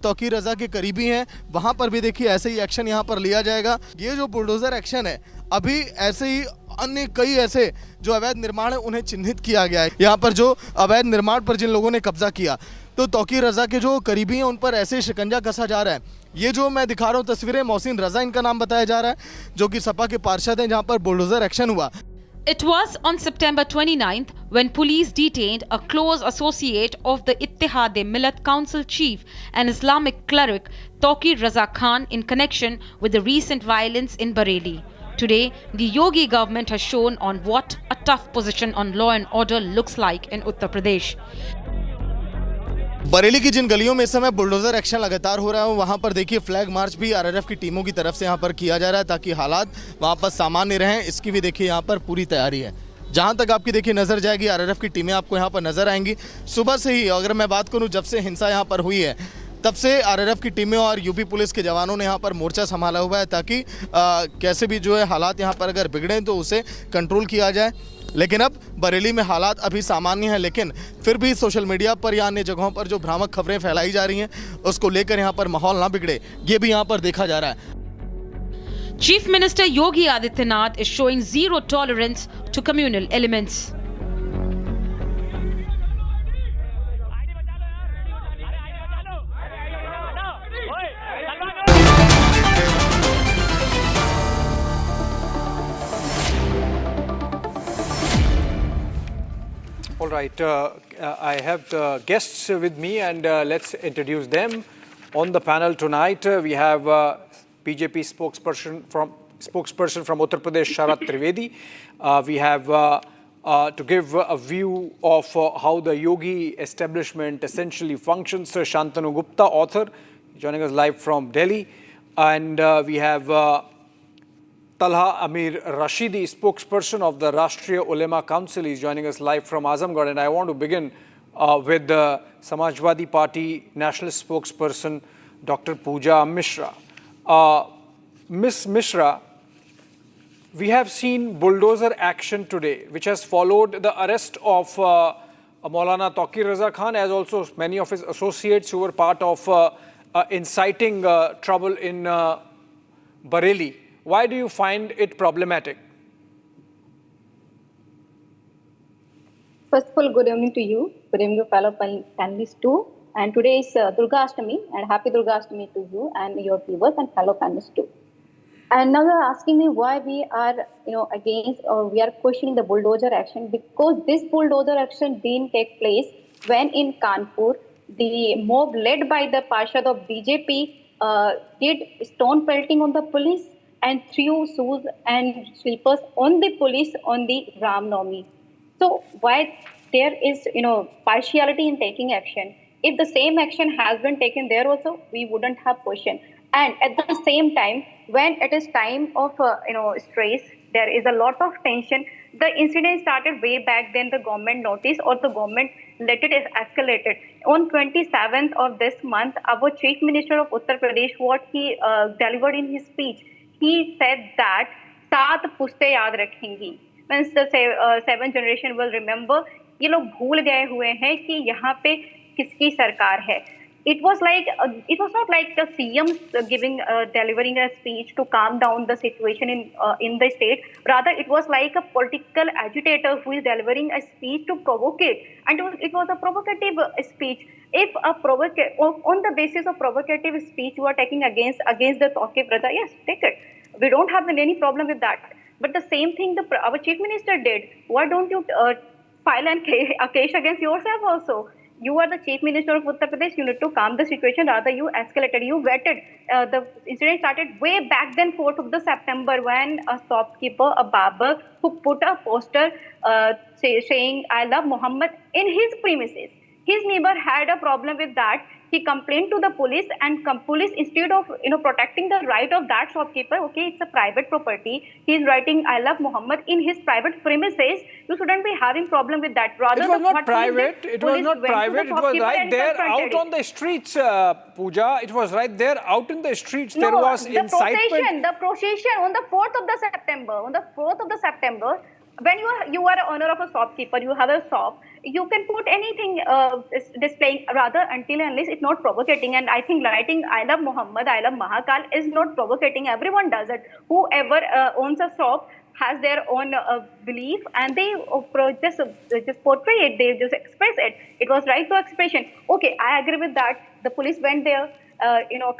तौकीर रजा के करीबी हैं वहां पर भी देखिए ऐसे ही एक्शन यहां पर लिया जाएगा। ये जो बुलडोजर एक्शन है अभी ऐसे ही अन्य कई ऐसे जो अवैध निर्माण है उन्हें चिन्हित किया गया है। यहाँ पर जो अवैध निर्माण पर जिन लोगों ने कब्जा किया तो तौकीर रजा के जो करीबी हैं उन पर ऐसे शिकंजा कसा जा रहा है। ये जो मैं दिखा रहा हूँ तस्वीरें, मोहसिन रजा इनका नाम बताया जा रहा है जो कि सपा के पार्षद हैं जहाँ पर बुलडोजर एक्शन हुआ। It was on September 29th when police detained a close associate of the Ittihad-e-Millat Council chief and Islamic cleric Taqi Raza Khan in connection with the recent violence in Bareilly. Today, the Yogi government has shown on what a tough position on law and order looks like in Uttar Pradesh. Bareilly की जिन गलियों में इस समय bulldozer action लगातार हो रहा है वहां पर देखिए फ्लैग मार्च भी आरआरएफ की टीमों की तरफ से यहां पर किया जा रहा है ताकि हालात वहां पर सामान्य रहें। इसकी भी देखिए यहां पर पूरी तैयारी है। जहां तक आपकी देखिए नजर जाएगी आरआरएफ की टीमें आपको यहां पर नजर आएंगी। सुबह से ही अगर मैं बात करूं जब से हिंसा यहां पर हुई है तब से आरआरएफ की टीमें और यूपी पुलिस के जवानों ने यहाँ पर मोर्चा संभाला हुआ है ताकि कैसे भी जो है हालात यहाँ पर अगर बिगड़ें तो उसे कंट्रोल किया जाए। लेकिन अब बरेली में हालात अभी सामान्य हैं, लेकिन फिर भी सोशल मीडिया पर या अन्य जगहों पर जो भ्रामक खबरें फैलाई जा रही हैं उसको लेकर यहाँ पर माहौल ना बिगड़े ये भी यहाँ पर देखा जा रहा है। Chief Minister Yogi Adityanath is showing zero tolerance to communal elements. All right, I have guests with me and let's introduce them. On the panel tonight, we have BJP spokesperson from Uttar Pradesh, Sharat Trivedi. We have to give a view of how the Yogi establishment essentially functions, Shantanu Gupta, author, joining us live from Delhi. And we have Talha Amir Rashidi, spokesperson of the Rashtriya Ulema Council, is joining us live from Azamgarh. And I want to begin with the Samajwadi Party National Spokesperson, Dr. Pooja Mishra. Ms. Mishra, we have seen bulldozer action today, which has followed the arrest of Maulana Taqi Raza Khan, as also many of his associates who were part of inciting trouble in Bareilly. Why do you find it problematic? First of all, good evening to you. Good evening to fellow panelists too. And today is Durga Ashtami, and happy Durga Ashtami to you and your viewers and fellow panelists too. And now you are asking me why we are, against or we are questioning the bulldozer action, because this bulldozer action didn't take place when in Kanpur the mob led by the Parshad of BJP did stone pelting on the police and threw shoes and slippers on the police on the Ram Navami. So why there is, partiality in taking action? If the same action has been taken there also, we wouldn't have question. And at the same time, when it is time of, stress, there is a lot of tension. The incident started way back then. The government noticed or the government let it escalated. On 27th of this month, our Chief Minister of Uttar Pradesh, what he delivered in his speech, he said that 7 pushte yaad rakhengi. Means the seven generation will remember, ये लोग भूल गए हुए हैं कि यहाँ पे किसकी सरकार है. It was not like the CM delivering a speech to calm down the situation in the state. Rather, it was like a political agitator who is delivering a speech to provocate, and it was a provocative speech. If on the basis of provocative speech you are taking against the Tawqif brother, yes, take it. We don't have any problem with that. But the same thing our chief minister did. Why don't you file a case against yourself also? You are the chief minister of Uttar Pradesh. You need to calm the situation. Rather, you escalated. You waited. The incident started way back then, 4th of the September, when a shopkeeper, a barber, who put a poster saying "I love Muhammad" in his premises. His neighbor had a problem with that. He complained to the police, and police, instead of protecting the right of that shopkeeper, okay, it's a private property. He is writing "I love Muhammad" in his private premises. You shouldn't be having problem with that. Rather, it was not private. It was not private. It was right there out on the streets, Pooja. It was right there out in the streets. There was incitement. The procession on the 4th of the September. On the 4th of the September, when you are owner of a shopkeeper, you have a shop, you can put anything displaying, rather, until and unless it's not provocating. And I think writing "I love Muhammad, I love Mahakal" is not provocating. Everyone does it. Whoever owns a shop has their own belief, and they just portray it, they just express it. It was right to expression. Okay, I agree with that. The police went there,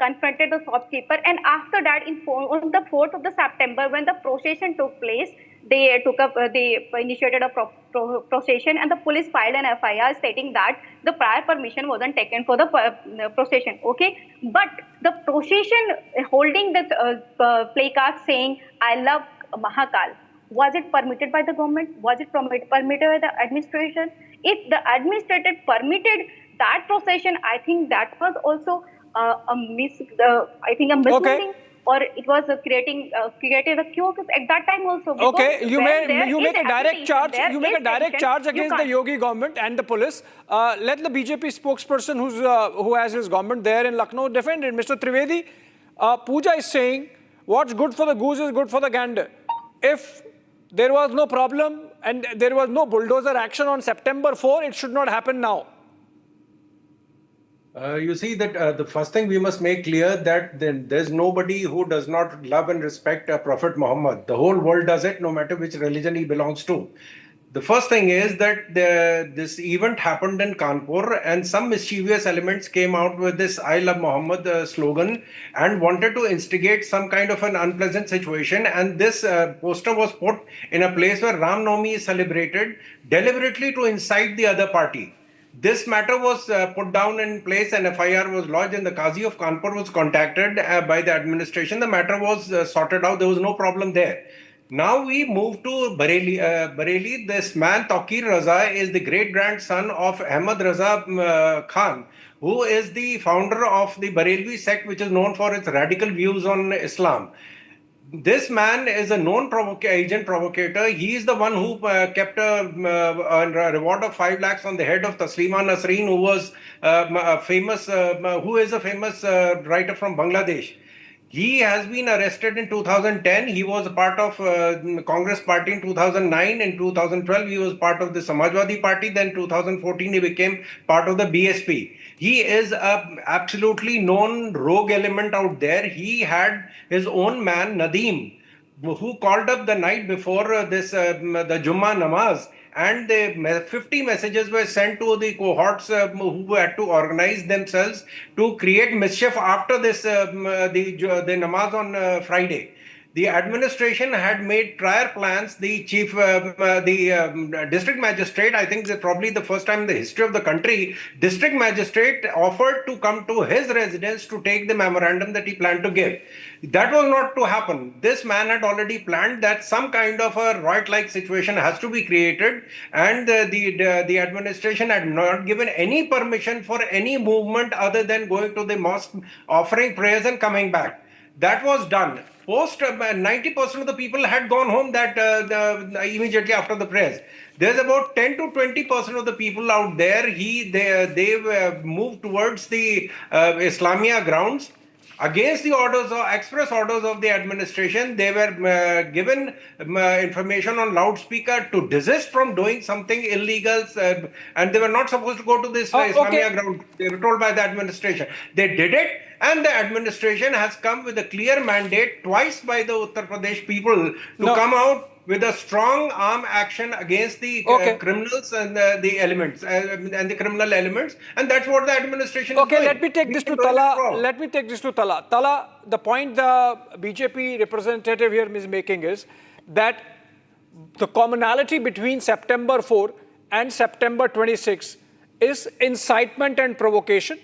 confronted the shopkeeper, and after that, on the 4th of the September, when the procession took place, they initiated a procession, and the police filed an FIR stating that the prior permission wasn't taken for the procession. Okay, but the procession holding the placard saying "I love Mahakal," was it permitted by the government? Was it permitted by the administration? If the administrator permitted that procession, I think that was also a misleading. Okay. Or it was created a chaos at that time also. Okay, you make a direct charge. You make a direct charge against the Yogi government and the police. Let the BJP spokesperson who has his government there in Lucknow defend it. Mr. Trivedi, Pooja is saying what's good for the goose is good for the gander. If there was no problem and there was no bulldozer action on September 4, it should not happen now. You see that the first thing we must make clear that there's nobody who does not love and respect Prophet Muhammad. The whole world does it, no matter which religion he belongs to. The first thing is that this event happened in Kanpur, and some mischievous elements came out with this "I love Muhammad" slogan and wanted to instigate some kind of an unpleasant situation. And this poster was put in a place where Ram Navami is celebrated, deliberately to incite the other party. This matter was put down in place, and FIR was lodged, and the Qazi of Kanpur was contacted by the administration. The matter was sorted out. There was no problem there. Now we move to Bareilly. Bareilly, this man, Taqir Raza, is the great-grandson of Ahmad Raza Khan, who is the founder of the Bareilly sect, which is known for its radical views on Islam. This man is a known agent provocator. He is the one who kept a reward of 5 lakhs on the head of Taslima Nasreen, who was who is a famous writer from Bangladesh. He has been arrested in 2010. He was a part of Congress party in 2009. In 2012, he was part of the Samajwadi party. Then 2014, he became part of the BSP. He is a absolutely known rogue element out there. He had his own man, Nadeem, who called up the night before the Jummah Namaz, and 50 messages were sent to the cohorts who had to organize themselves to create mischief after this the Namaz on Friday. The administration had made prior plans. The district magistrate, I think that probably the first time in the history of the country, district magistrate offered to come to his residence to take the memorandum that he planned to give. That was not to happen. This man had already planned that some kind of a riot-like situation has to be created, and the administration had not given any permission for any movement other than going to the mosque, offering prayers and coming back. That was done. Post 90% of the people had gone home that immediately after the prayers. There's about 10 to 20% of the people out there. They moved towards the Islamia grounds. against the orders or express orders of the administration. They were given information on loudspeaker to desist from doing something illegal, and they were not supposed to go to this Islamia ground. They were told by the administration. They did it, and the administration has come with a clear mandate twice by the Uttar Pradesh people to come out with a strong arm action against the criminals and the elements and the criminal elements, and that's what the administration is doing. Let me take this to Tala. Let me take this to Tala. Tala, the point the BJP representative here is making is that the commonality between September 4 and September 26 is incitement and provocation.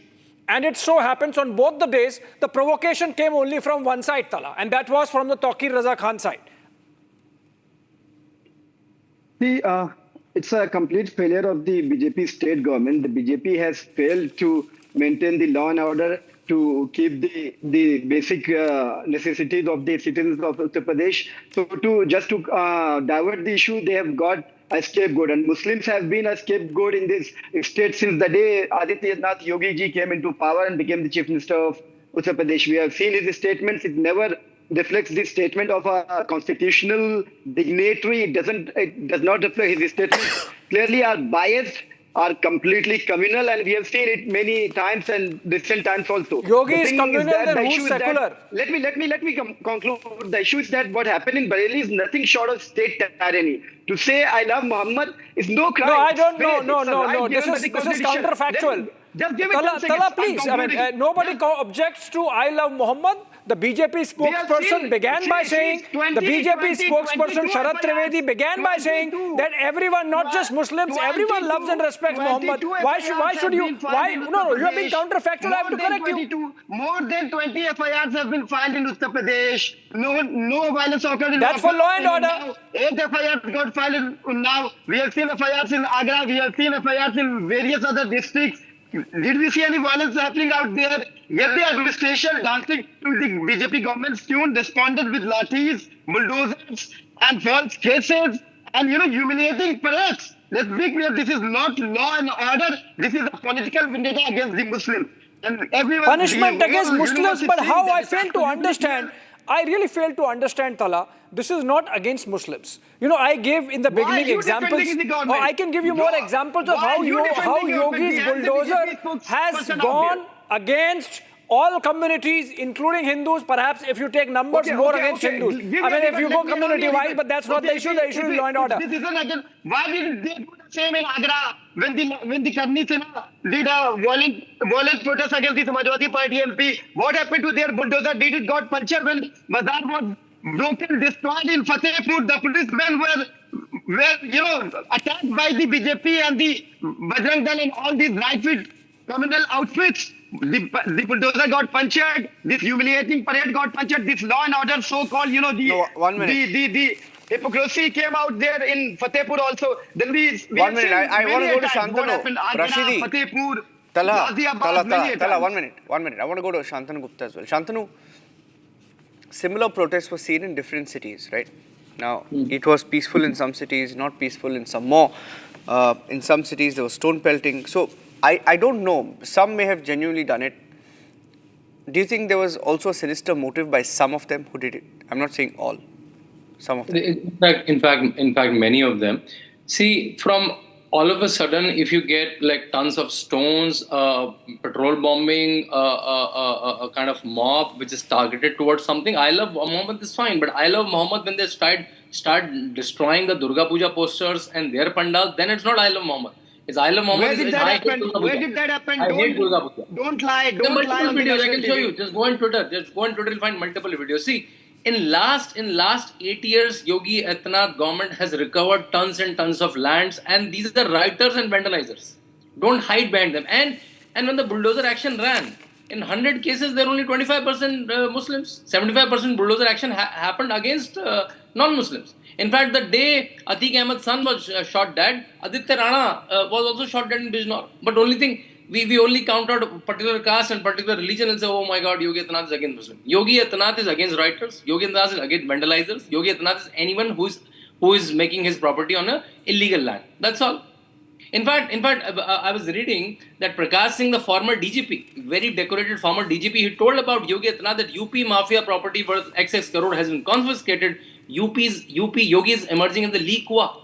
And it so happens on both the days, the provocation came only from one side, Tala, and that was from the Taqir Raza Khan side. See, it's a complete failure of the BJP state government. The BJP has failed to maintain the law and order, to keep the basic necessities of the citizens of Uttar Pradesh. So to divert the issue, they have got a scapegoat, and Muslims have been a scapegoat in this state since the day Adityanath Yogi ji came into power and became the chief minister of Uttar Pradesh. We have seen his statements. It never reflects the statement of a constitutional dignitary. It does not reflect his statements. Clearly are biased, are completely communal, and we have seen it many times and recent times also. Yogi is communal, then who's secular? Let me conclude. The issue is that what happened in Bareilly is nothing short of state tyranny. To say I love Muhammad is no crime. No, I don't know. No. This is counterfactual. Just give it Tala, please. Nobody objects to I love Muhammad. The BJP spokesperson began by saying, the BJP spokesperson Sharad Trivedi began by saying that everyone, not just Muslims, everyone loves and respects Muhammad. Why should you? No, you have been counterfactual. I have to correct you. More than 20 FIRs have been filed in Uttar Pradesh. No violence occurred in That's for law and order. 8 FIRs got filed now. We have seen FIRs in Agra. We have seen FIRs in various other districts. Did we see any violence happening out there? Yet the administration, dancing to the BJP government's tune, responded with lathis, bulldozers, and false cases, and humiliating parades. Let's be clear, this is not law and order. This is a political vendetta against the Muslims. And everyone punishment against Muslims, but how I fail to understand. I really fail to understand, Tala. This is not against Muslims. I gave in the beginning examples. I can give you more examples of how Yogi's bulldozer has gone against all communities, including Hindus. Perhaps if you take numbers, more against Hindus. If you go community-wise, but that's not the issue. The issue is law and order. Why did they do the same in Agra when the Karni Sinha did a violent protest against the Samajwadi Party MP? What happened to their bulldozer? Did it got punctured when Bazaar was broken, destroyed in Fatehpur? The policemen were attacked by the BJP and the Bajrang Dal and all these right-fit communal outfits. The bulldozer got punctured. This humiliating parade got punctured. This law and order so-called, the hypocrisy came out there in Fatehpur also. Then we 1 minute. I want to go to Shantanu. Rashidi. Fatehpur. Tala, 1 minute. I want to go to Shantanu Gupta as well. Shantanu, similar protests were seen in different cities, right? Now, it was peaceful in some cities, not peaceful in some more. In some cities, there was stone pelting. So, I don't know. Some may have genuinely done it. Do you think there was also a sinister motive by some of them who did it? I'm not saying all. Some of them. In fact, many of them. See, from all of a sudden, if you get like tons of stones, patrol bombing, a kind of mob which is targeted towards something, I love Muhammad is fine. But I love Muhammad when they start destroying the Durga Puja posters and their pandals, then it's not I love Muhammad. It's I love Muhammad. Where did that happen? I hate Durga Puja. Don't lie. There are multiple videos I can show you. Just go on Twitter. You'll find multiple videos. See, in last 8 years, Yogi Adityanath government has recovered tons and tons of lands, and these are the rioters and vandalizers. Don't hide behind them. And when the bulldozer action ran, in 100 cases, there are only 25% Muslims. 75% bulldozer action happened against non-Muslims. In fact, the day Atiq Ahmed's son was shot dead, Aditya Rana was also shot dead in Bijnor. But only thing, we only count out a particular caste and particular religion and say, oh my God, Yogi Adityanath is against Muslim. Yogi Adityanath is against rioters. Yogi Adityanath is against vandalizers. Yogi Adityanath is anyone who is making his property on a illegal land. That's all. In fact, I was reading that Prakash Singh, the former DGP, very decorated former DGP, he told about Yogi Adityanath that UP mafia property worth XX crore has been confiscated. UP Yogi is emerging as the Lee Kua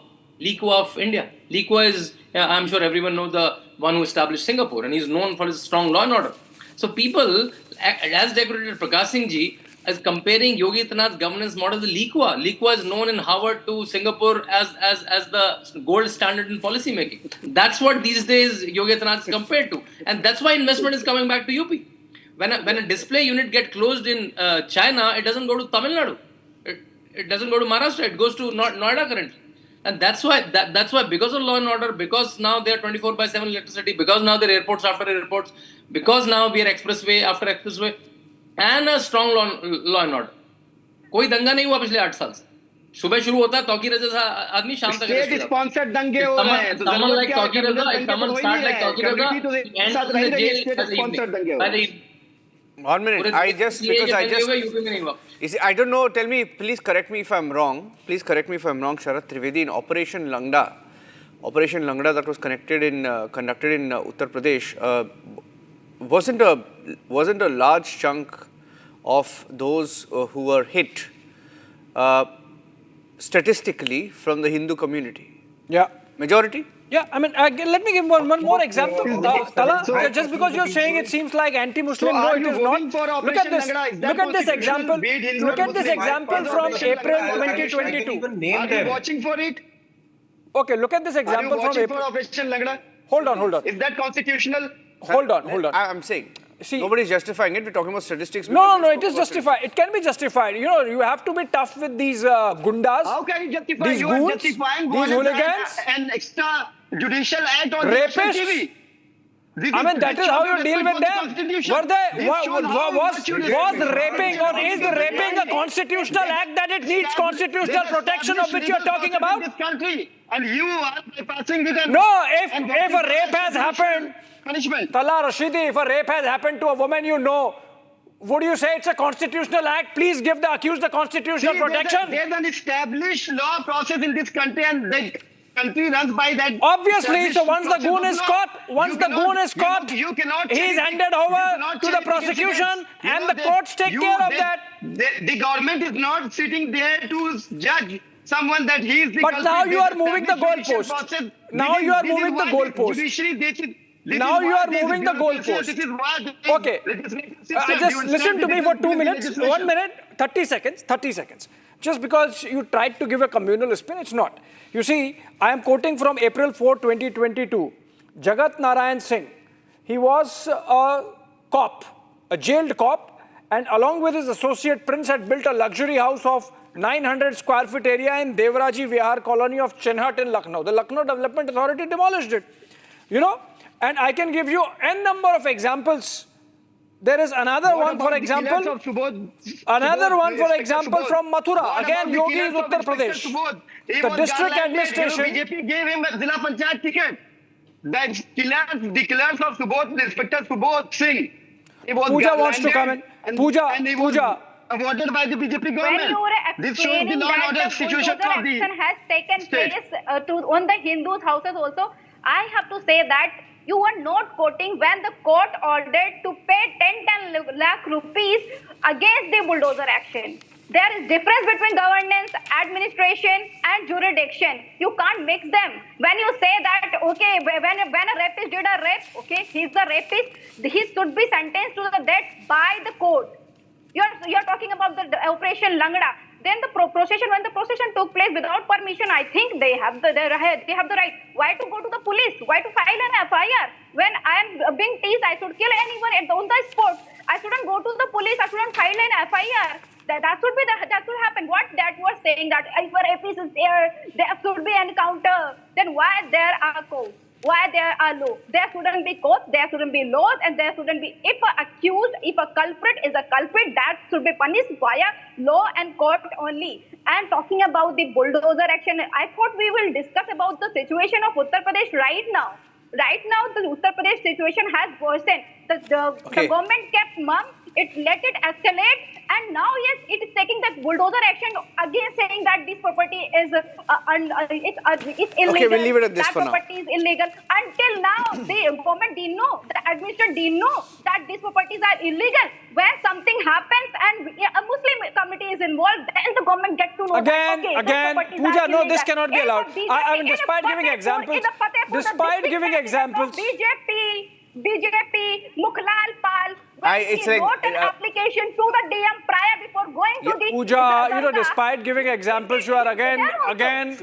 of India. Lee Kua is, I'm sure everyone knows, the one who established Singapore, and he's known for his strong law and order. So people, as decorated Prakash Singh ji, as comparing Yogi Adityanath's governance model to Lee Kua. Lee Kua is known in Harvard to Singapore as the gold standard in policy making. That's what these days Yogi Adityanath is compared to. And that's why investment is coming back to UP. When a display unit gets closed in China, it doesn't go to Tamil Nadu. It doesn't go to Maharashtra. It goes to Noida currently. And that's why because of law and order, because now they are 24/7 electricity, because now they're airports after airports, because now we are expressway after expressway, and a strong law and order. कोई दंगा नहीं हुआ पिछले 8 साल से. सुबह शुरू होता है तौकीर रजा आदमी शाम तक स्टेट स्पॉन्सर्ड दंगे हो रहे हैं. Someone like Tauqeer Raza, if someone start like Tauqeer Raza, end of the jail as evening. By the evening. 1 minute. I don't know. Tell me, please correct me if I'm wrong. Sharath Trivedi, in Operation Langda that was conducted in Uttar Pradesh, wasn't a large chunk of those who were hit statistically from the Hindu community? Yeah. Majority? Yeah, I mean, let me give one more example. Tala, just because you're saying it seems like anti-Muslim, no, it is not. Look at this example. Look at this example from April 2022. Are you watching for it? Okay, look at this example from April. For Operation Langda? Hold on. Is that constitutional? Hold on. I'm saying. See, nobody's justifying it. We're talking about statistics. No, it is justified. It can be justified. You know, you have to be tough with these gundas. How can you justify? These You goons, are justifying these hooligans, an extra judicial act on rapists. TV. I mean, that is how you deal with them. Was raping or is raping a constitutional act that it needs constitutional protection of which you are talking about? This country, and you are bypassing it. No, if a rape has happened, punishment. Tala Rashidi, if a rape has happened to a woman you know, would you say it's a constitutional act? Please give the accused the constitutional protection. There's an established law process in this country, and the country runs by that. Obviously, so once the goon is caught, you cannot he's handed over to the prosecution and the courts take care of that. The government is not sitting there to judge someone that he is the But now you are moving the goalpost. Now you are moving the goalpost. Now you are moving the goalpost. Okay. Just listen to me for 2 minutes. 1 minute, 30 seconds. Just because you tried to give a communal spin, it's not. You see, I am quoting from April 4, 2022. Jagat Narayan Singh. He was a cop, a jailed cop, and along with his associate Prince had built a luxury house of 900 square feet area in Devraji Vihar colony of Chenhat in Lucknow. The Lucknow Development Authority demolished it. You know, and I can give you n number of examples. There is another one, for example, from Mathura. Again, Yogi is Uttar Pradesh. The district administration. BJP gave him a Zilla Panchayat ticket. The killers of Subodh, Inspector Subodh Singh. Pooja wants to come in. Pooja. Awarded by the BJP government. This shows the law and order situation of the has taken place on the Hindus' houses also. I have to say that you were not quoting when the court ordered to pay 10 lakh rupees against the bulldozer action. There is difference between governance, administration and jurisdiction. You can't mix them. When you say that, okay, when a rapist did a rape, okay, he's the rapist, he should be sentenced to the death by the court. You're talking about the Operation Langda. Then the procession, when the procession took place without permission, I think they have the right. Why to go to the police? Why to file an FIR? When I am being teased, I should kill anyone on the spot. I shouldn't go to the police. I shouldn't file an FIR. That should happen. What that was saying that if a rapist is there should be an encounter. Then why there are courts? Why there are laws? There shouldn't be courts, there shouldn't be laws, and there shouldn't be. If a culprit is a culprit, that should be punished via law and court only. And talking about the bulldozer action, I thought we will discuss about the situation of Uttar Pradesh right now. Right now, the Uttar Pradesh situation has worsened. The government kept mum. It let it escalate, and now yes, it is taking that bulldozer action again saying that this property is it's illegal. Okay, we'll leave it at this that for now. property is illegal. Until now, the government didn't know, the administration didn't know that these properties are illegal. When something happens and a Muslim community is involved, then the government gets to know. Again, that, okay, again, these properties Pooja, are no, illegal. this cannot be allowed. I mean, despite giving examples, BJP, Mukhlal Pal, when it's he like, wrote an application to the DM prior before going to the... Pooja, despite giving examples, you are again,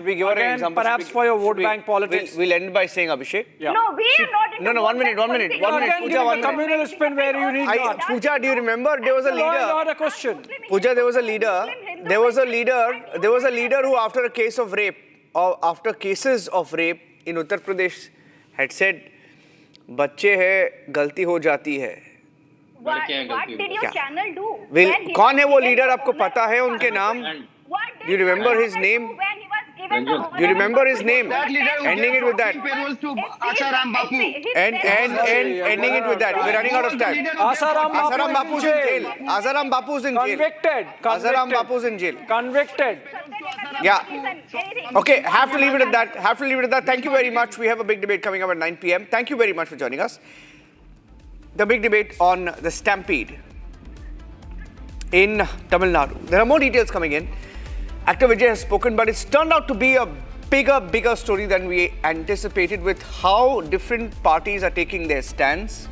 we give her an example? perhaps for your vote bank politics. We'll end by saying, Abhishek. Yeah. No, we are not into No, one minute. Again, Pooja, one minute. communal spin where you need not. Pooja, do you remember there was a leader? Not a question. Pooja, there was a leader. There was a leader who, after a case of rape, or after cases of rape in Uttar Pradesh, had said, "बच्चे है, गलती हो जाती है." What did your channel do? कौन है वो leader? आपको पता है उनके नाम? Do you remember his name? Do you remember his name? Ending it with that. And ending it with that. We're running out of time. Asaram Bapu's in jail. Asaram Bapu's in jail. Convicted. Asaram Bapu's in jail. Convicted. Yeah. Okay, have to leave it at that. Thank you very much. We have a big debate coming up at 9 p.m. Thank you very much for joining us. The big debate on the stampede in Tamil Nadu. There are more details coming in. Actor Vijay has spoken, but it's turned out to be a bigger story than we anticipated, with how different parties are taking their stands.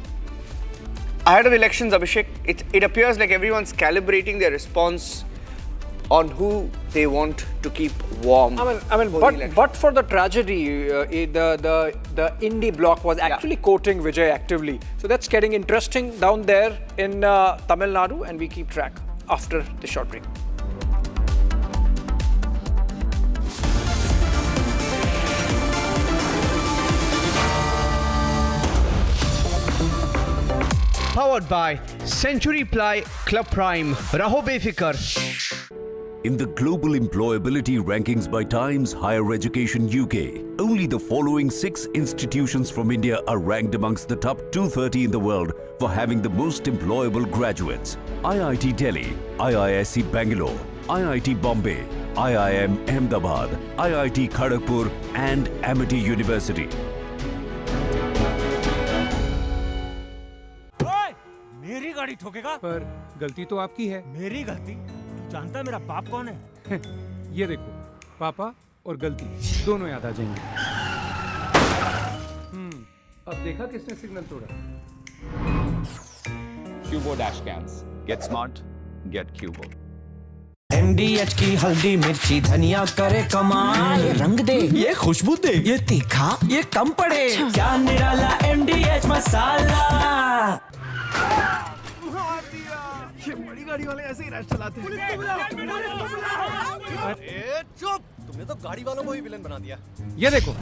Ahead of elections, Abhishek, it appears like everyone's calibrating their response on who they want to keep warm. But for the tragedy, the indie bloc was actually courting Vijay actively. So that's getting interesting down there in Tamil Nadu, and we keep track after the short break. Powered by Century Ply Club Prime. Raho befikar. In the global employability rankings by Times Higher Education UK, only the following 6 institutions from India are ranked amongst the top 230 in the world for having the most employable graduates: IIT Delhi, IISc Bangalore, IIT Bombay, IIM Ahmedabad, IIT Kharagpur and Amity University. मेरी गाड़ी ठोकेगा? पर गलती तो आपकी है। मेरी गलती? तू जानता है मेरा बाप कौन है? ये देखो, पापा और गलती दोनों याद आ जाएंगे। अब देखा किसने सिग्नल तोड़ा? Cubo dash cams. Get smart, get Cubo. MDH की हल्दी मिर्ची धनिया करे कमाल, ये रंग दे, ये खुशबू दे, ये तीखा, ये कम पड़े, क्या निराला MDH मसाला। ये बड़ी गाड़ी वाले ऐसे ही रैश चलाते हैं। अरे चुप, तुमने तो गाड़ी वालों को ही विलन बना दिया। ये देखो।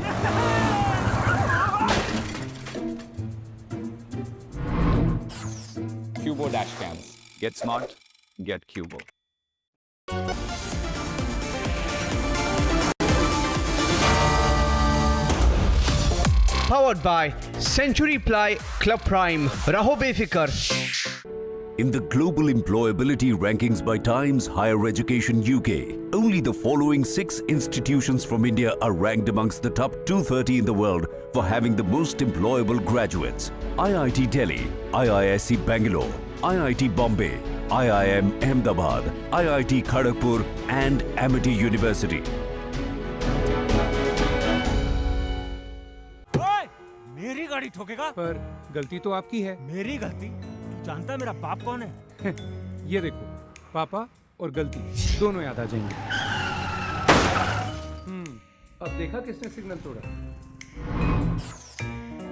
Cubo dash cams. Get smart, get Cubo. Powered by Century Ply Club Prime. Raho befikar. In the global employability rankings by Times Higher Education UK, only the following 6 institutions from India are ranked amongst the top 230 in the world for having the most employable graduates: IIT Delhi, IISc Bangalore, IIT Bombay, IIM Ahmedabad, IIT Kharagpur and Amity University. मेरी गाड़ी ठोकेगा? पर गलती तो आपकी है। मेरी गलती? तू जानता है मेरा बाप कौन है? ये देखो, पापा और गलती दोनों याद आ जाएंगे। अब देखा किसने सिग्नल तोड़ा?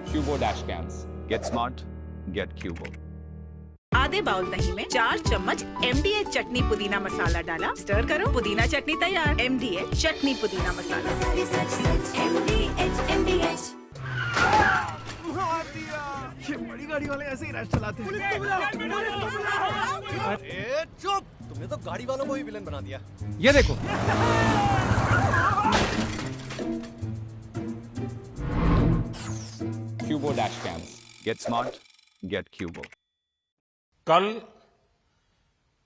Cubo dash cams. Get smart, get Cubo. आधे बाउल दही में 4 चम्मच MDH चटनी पुदीना मसाला डाला, स्टर करो, पुदीना चटनी तैयार। MDH चटनी पुदीना मसाला। MDH। ये बड़ी गाड़ी वाले ऐसे ही रैश चलाते हैं। अरे चुप, तुमने तो गाड़ी वालों को ही विलन बना दिया। ये देखो। Cubo dash cams. Get smart, get Cubo. कल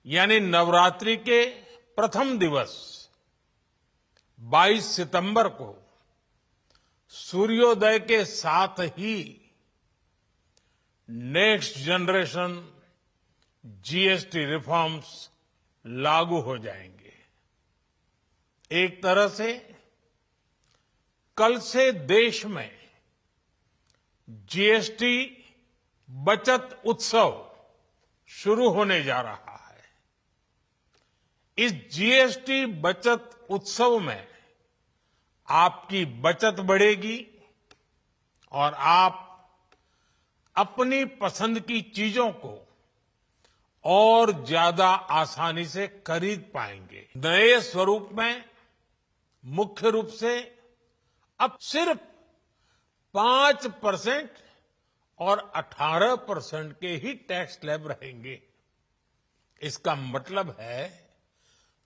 यानी नवरात्रि के प्रथम दिवस 22 सितंबर को सूर्योदय के साथ ही नेक्स्ट जनरेशन जीएसटी रिफॉर्म्स लागू हो जाएंगे। एक तरह से कल से देश में जीएसटी बचत उत्सव शुरू होने जा रहा है। इस जीएसटी बचत उत्सव में आपकी बचत बढ़ेगी और आप अपनी पसंद की चीजों को और ज्यादा आसानी से खरीद पाएंगे। नए स्वरूप में मुख्य रूप से अब सिर्फ 5% और 18% के ही टैक्स स्लैब रहेंगे। इसका मतलब है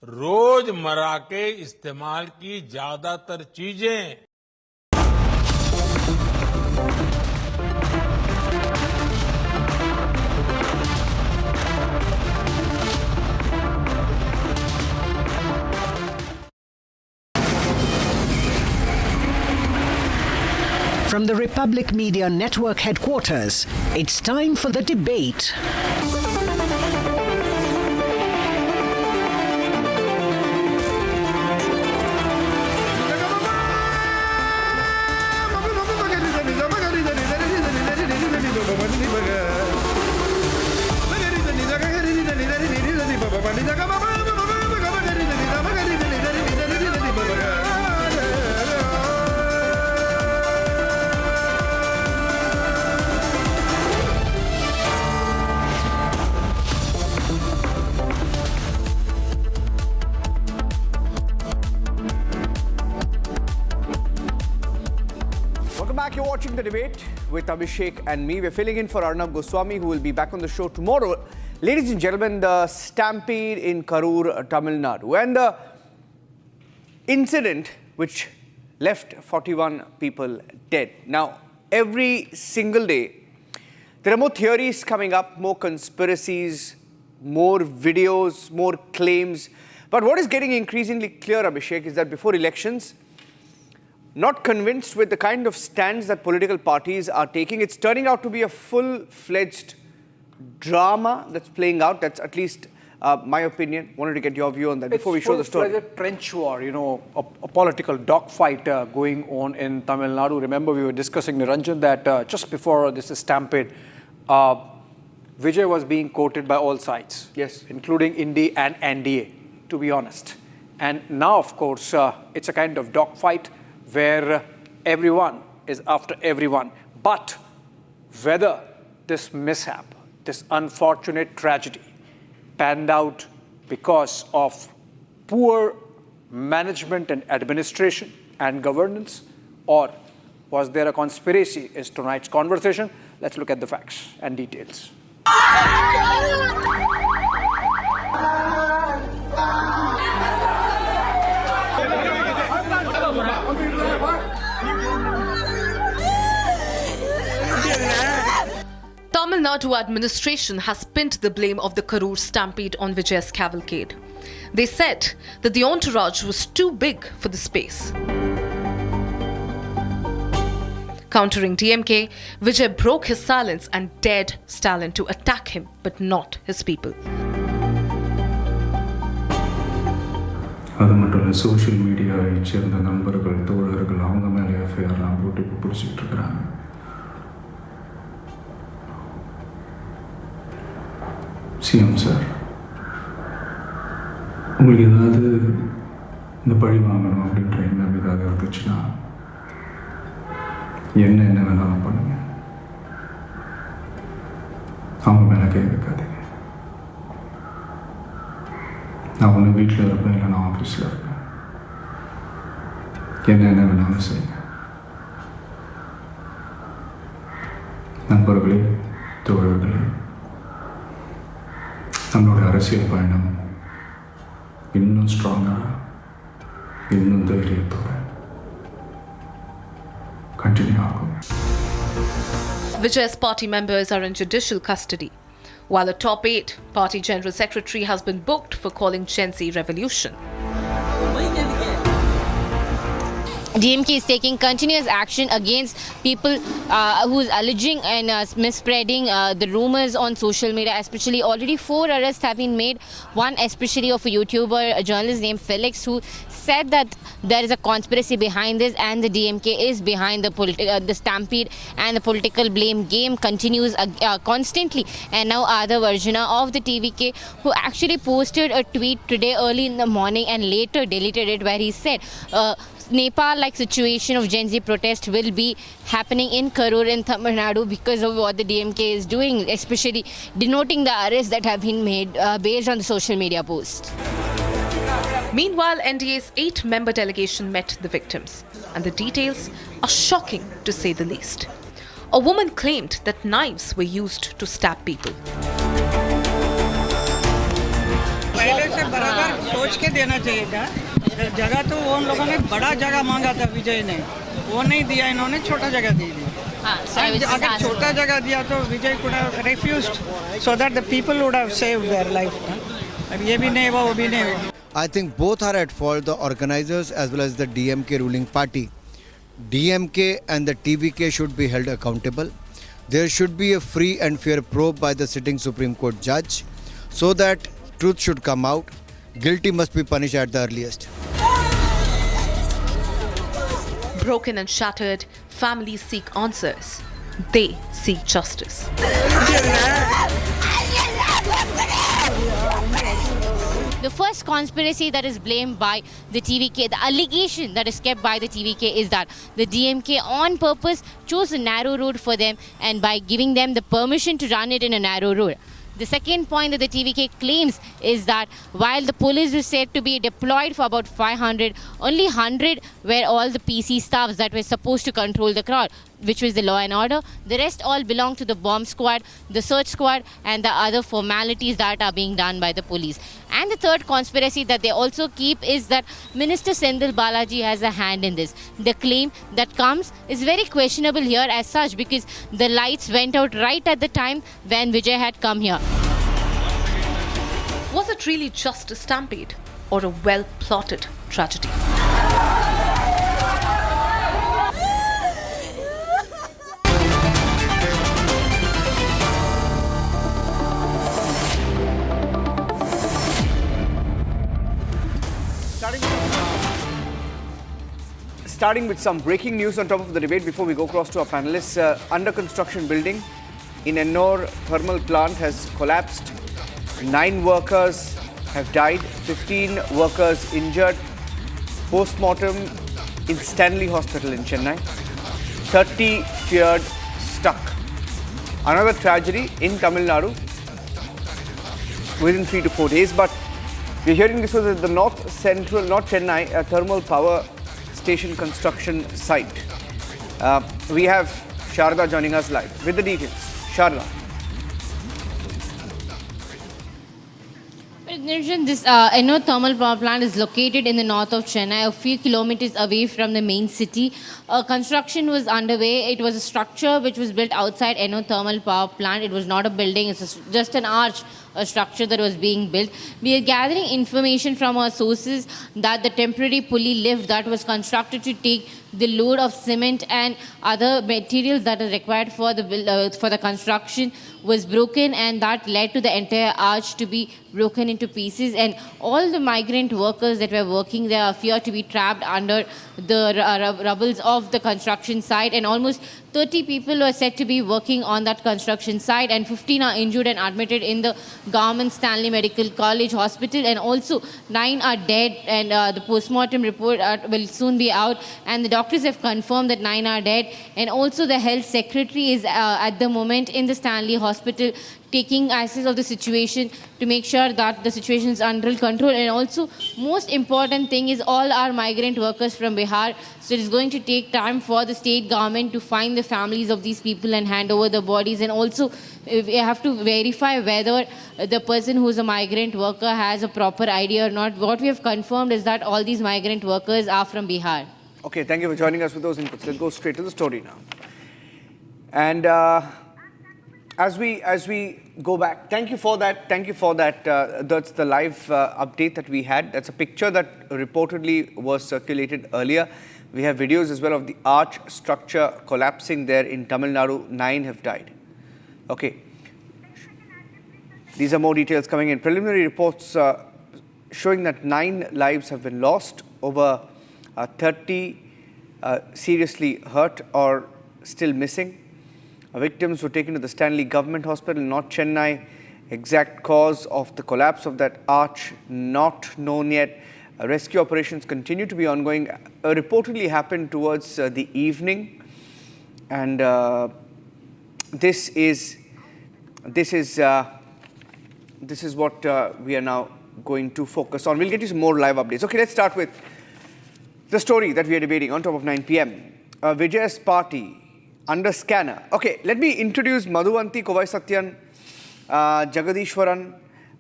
रोजमर्रा के इस्तेमाल की ज्यादातर चीजें From the Republic Media Network headquarters, it's time for the debate. You're watching The Debate with Abhishek and me. We're filling in for Arnab Goswami, who will be back on the show tomorrow. Ladies and gentlemen, the stampede in Karur, Tamil Nadu, and the incident which left 41 people dead. Now, every single day, there are more theories coming up, more conspiracies, more videos, more claims. But what is getting increasingly clear, Abhishek, is that before elections, not convinced with the kind of stands that political parties are taking. It's turning out to be a full-fledged drama that's playing out. That's at least my opinion. Wanted to get your view on that before we show the story. It's a trench war, you know, a political dogfight going on in Tamil Nadu. Remember, we were discussing, Niranjan, that just before this stampede, Vijay was being quoted by all sides. Yes. Including Indi and NDA, to be honest. And now, of course, it's a kind of dogfight where everyone is after everyone. But whether this mishap, this unfortunate tragedy, panned out because of poor management and administration and governance, or was there a conspiracy, is tonight's conversation. Let's look at the facts and details. Tamil Nadu administration has pinned the blame of the Karur stampede on Vijay's cavalcade. They said that the entourage was too big for the space. Countering DMK, Vijay broke his silence and dared Stalin to attack him, but not his people. அது மட்டும் இல்லை, social மீடியாவை சேர்ந்த நண்பர்கள், தோழர்கள், அவங்க மேலே எஃப்ஐஆர்லாம் போட்டு இப்போ பிடிச்சிக்கிட்டு இருக்கிறாங்க. சிஎம் சார், உங்களுக்கு ஏதாவது இந்த பழி வாங்கணும் அப்படின்ற எண்ணம் ஏதாவது இருந்துச்சுன்னா என்ன வேணாலும் பண்ணுங்க. அவங்க மேலே கை வைக்காதீங்க. நான் ஒன்று வீட்டில் இருப்பேன், இல்லை நான் ஆஃபீஸில் இருப்பேன். என்ன வேணாலும் செய்யுங்க. நண்பர்களே, தோழர்களே, நம்மளோட அரசியல் பயணம் இன்னும் ஸ்ட்ராங்காக, இன்னும் தைரியத்தோட கண்டினியூ ஆகும். Vijay's party members are in judicial custody. while a top 8 party general secretary has been booked for calling Gen Z revolution. DMK is taking continuous action against people who is alleging and misspreading the rumors on social media. Especially already 4 arrests have been made. One especially of a YouTuber, a journalist named Felix, who said that there is a conspiracy behind this and the DMK is behind the stampede, and the political blame game continues constantly. And now Arnab of the TVK, who actually posted a tweet today early in the morning and later deleted it, where he said Nepal-like situation of Gen Z protest will be happening in Karur in Tamil Nadu because of what the DMK is doing, especially denoting the arrests that have been made based on the social media posts. Meanwhile, NDA's 8-member delegation met the victims, and the details are shocking to say the least. A woman claimed that knives were used to stab people. पहले से बराबर सोच के देना चाहिए था। जगह तो उन लोगों ने बड़ा जगह मांगा था विजय ने, वो नहीं दिया, इन्होंने छोटा जगह दे दिया। अगर छोटा जगह दिया तो विजय could have refused so that the people would have saved their life. अब ये भी नहीं हुआ, वो भी नहीं हुआ। I think both are at fault, the organizers as well as the DMK ruling party. DMK and the TVK should be held accountable. There should be a free and fair probe by the sitting Supreme Court judge so that truth should come out. Guilty must be punished at the earliest. Broken and shattered, families seek answers. They seek justice. The first conspiracy that is blamed by the TVK, the allegation that is kept by the TVK, is that the DMK on purpose chose a narrow road for them, and by giving them the permission to run it in a narrow road. The second point that the TVK claims is that while the police was said to be deployed for about 500, only 100 were all the PC staffs that were supposed to control the crowd, which was the law and order. The rest all belong to the bomb squad, the search squad, and the other formalities that are being done by the police. And the third conspiracy that they also keep is that Minister Sendil Balaji has a hand in this. The claim that comes is very questionable here as such, because the lights went out right at the time when Vijay had come here. Was it really just a stampede or a well-plotted tragedy? Starting with some breaking news on top of the debate before we go across to our panelists. Under construction building in Ennore thermal plant has collapsed. 9 workers have died, 15 workers injured. Post-mortem in Stanley Hospital in Chennai. 30 feared stuck. Another tragedy in Tamil Nadu within 3 to 4 days. But we're hearing this was at the North Chennai thermal power station construction site. We have Sharda joining us live with the details. Sharda. This Ennore thermal power plant is located in the north of Chennai, a few kilometers away from the main city. Construction was underway. It was a structure which was built outside Ennore thermal power plant. It was not a building, it's just an arch, a structure that was being built. We are gathering information from our sources that the temporary pulley lift that was constructed to take the load of cement and other materials that are required for the construction was broken, and that led to the entire arch to be broken into pieces, and all the migrant workers that were working there appear to be trapped under the rubbles of the construction site, and almost 30 people were said to be working on that construction site, and 15 are injured and admitted in the Government Stanley Medical College Hospital, and also 9 are dead, and the post-mortem report will soon be out, and the doctors have confirmed that 9 are dead, and also the health secretary is at the moment in the Stanley Hospital taking access of the situation to make sure that the situation is under control. And also, most important thing is all our migrant workers from Bihar. So it is going to take time for the state government to find the families of these people and hand over the bodies. And also, we have to verify whether the person who is a migrant worker has a proper ID or not. What we have confirmed is that all these migrant workers are from Bihar. Okay, thank you for joining us with those inputs. Let's go straight to the story now. And as we go back. Thank you for that. Thank you for that. That's the live update that we had. That's a picture that reportedly was circulated earlier. We have videos as well of the arch structure collapsing there in Tamil Nadu. 9 have died. Okay. These are more details coming in. Preliminary reports showing that 9 lives have been lost, over 30 seriously hurt or still missing. Victims were taken to the Stanley Government Hospital in North Chennai. Exact cause of the collapse of that arch not known yet. Rescue operations continue to be ongoing. Reportedly happened towards the evening, and this is what we are now going to focus on. We'll get you some more live updates. Okay, let's start with the story that we are debating on top of 9 p.m. Vijay's party under scanner. Okay, let me introduce Madhuvanti Kovai Satyan, Jagadishwaran,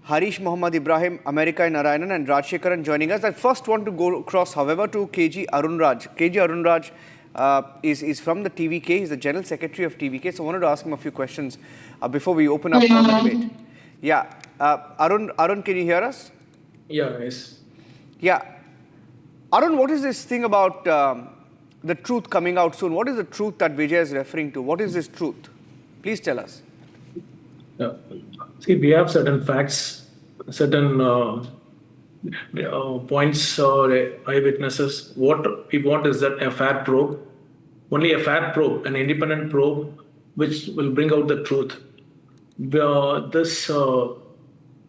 Harish Muhammad Ibrahim, America Narayanan and Rajshekaran joining us. I first want to go across, however, to KG Arunraj. KG Arunraj is from the TVK. He's the General Secretary of TVK. So I wanted to ask him a few questions before we open up for the debate. Yeah. Arun, can you hear us? Yeah, yes. Yeah. Arun, what is this thing about the truth coming out soon? What is the truth that Vijay is referring to? What is this truth? Please tell us. Yeah. See, we have certain facts, certain points or eyewitnesses. What we want is that a fair probe, only a fair probe, an independent probe, which will bring out the truth.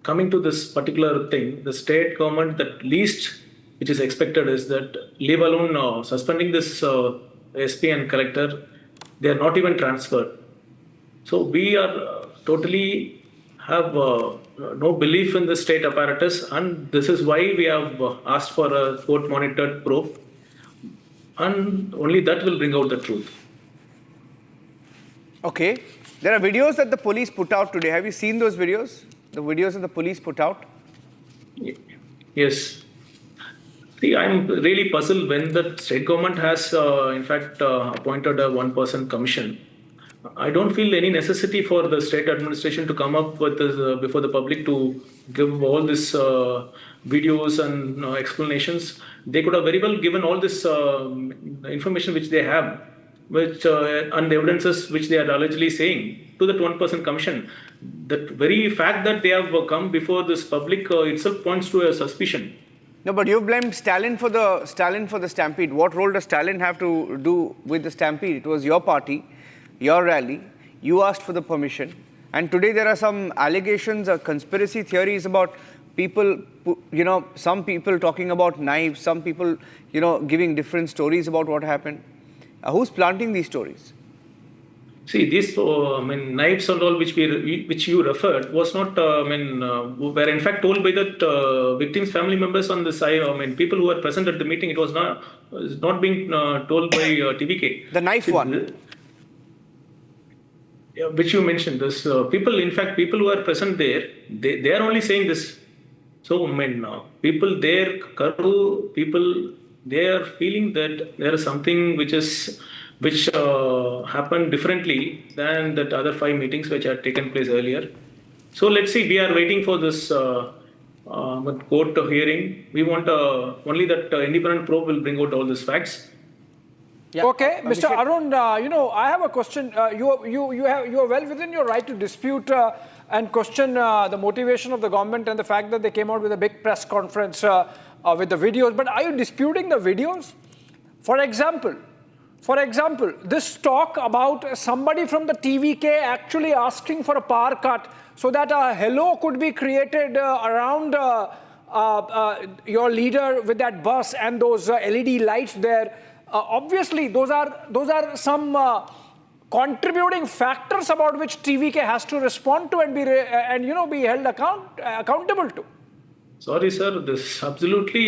Coming to this particular thing, the state government, that least which is expected is that, leave alone suspending this SP and collector, they are not even transferred. So we are totally have no belief in the state apparatus, and this is why we have asked for a court-monitored probe, and only that will bring out the truth. Okay. There are videos that the police put out today. Have you seen those videos? The videos that the police put out? Yes. See, I'm really puzzled when the state government has, in fact, appointed a one-person commission. I don't feel any necessity for the state administration to come up with this before the public to give all this videos and explanations. They could have very well given all this information which they have, which and the evidences which they are allegedly saying to that one-person commission. That very fact that they have come before this public itself points to a suspicion. No, but you blamed Stalin for the stampede. What role does Stalin have to do with the stampede? It was your party, your rally. You asked for the permission, and today there are some allegations or conspiracy theories about people. Some people talking about knives. Some people, giving different stories about what happened. Who's planting these stories? See, these knives and all which you referred was not, were in fact told by that victim's family members on the side. People who were present at the meeting. It was not being told by TVK. The knife one. Which you mentioned. This people who are present there, they are only saying this. So, people there, Karu people, they are feeling that there is something which happened differently than that other 5 meetings which had taken place earlier. So let's see, we are waiting for this court hearing. We want only that independent probe will bring out all these facts. Yeah. Okay, Mr. Arun, I have a question. You are well within your right to dispute and question the motivation of the government and the fact that they came out with a big press conference with the videos. But are you disputing the videos? For example, this talk about somebody from the TVK actually asking for a power cut so that a halo could be created around your leader with that bus and those LED lights there. Obviously, those are some contributing factors about which TVK has to respond to and be held accountable to. Sorry, sir. This absolutely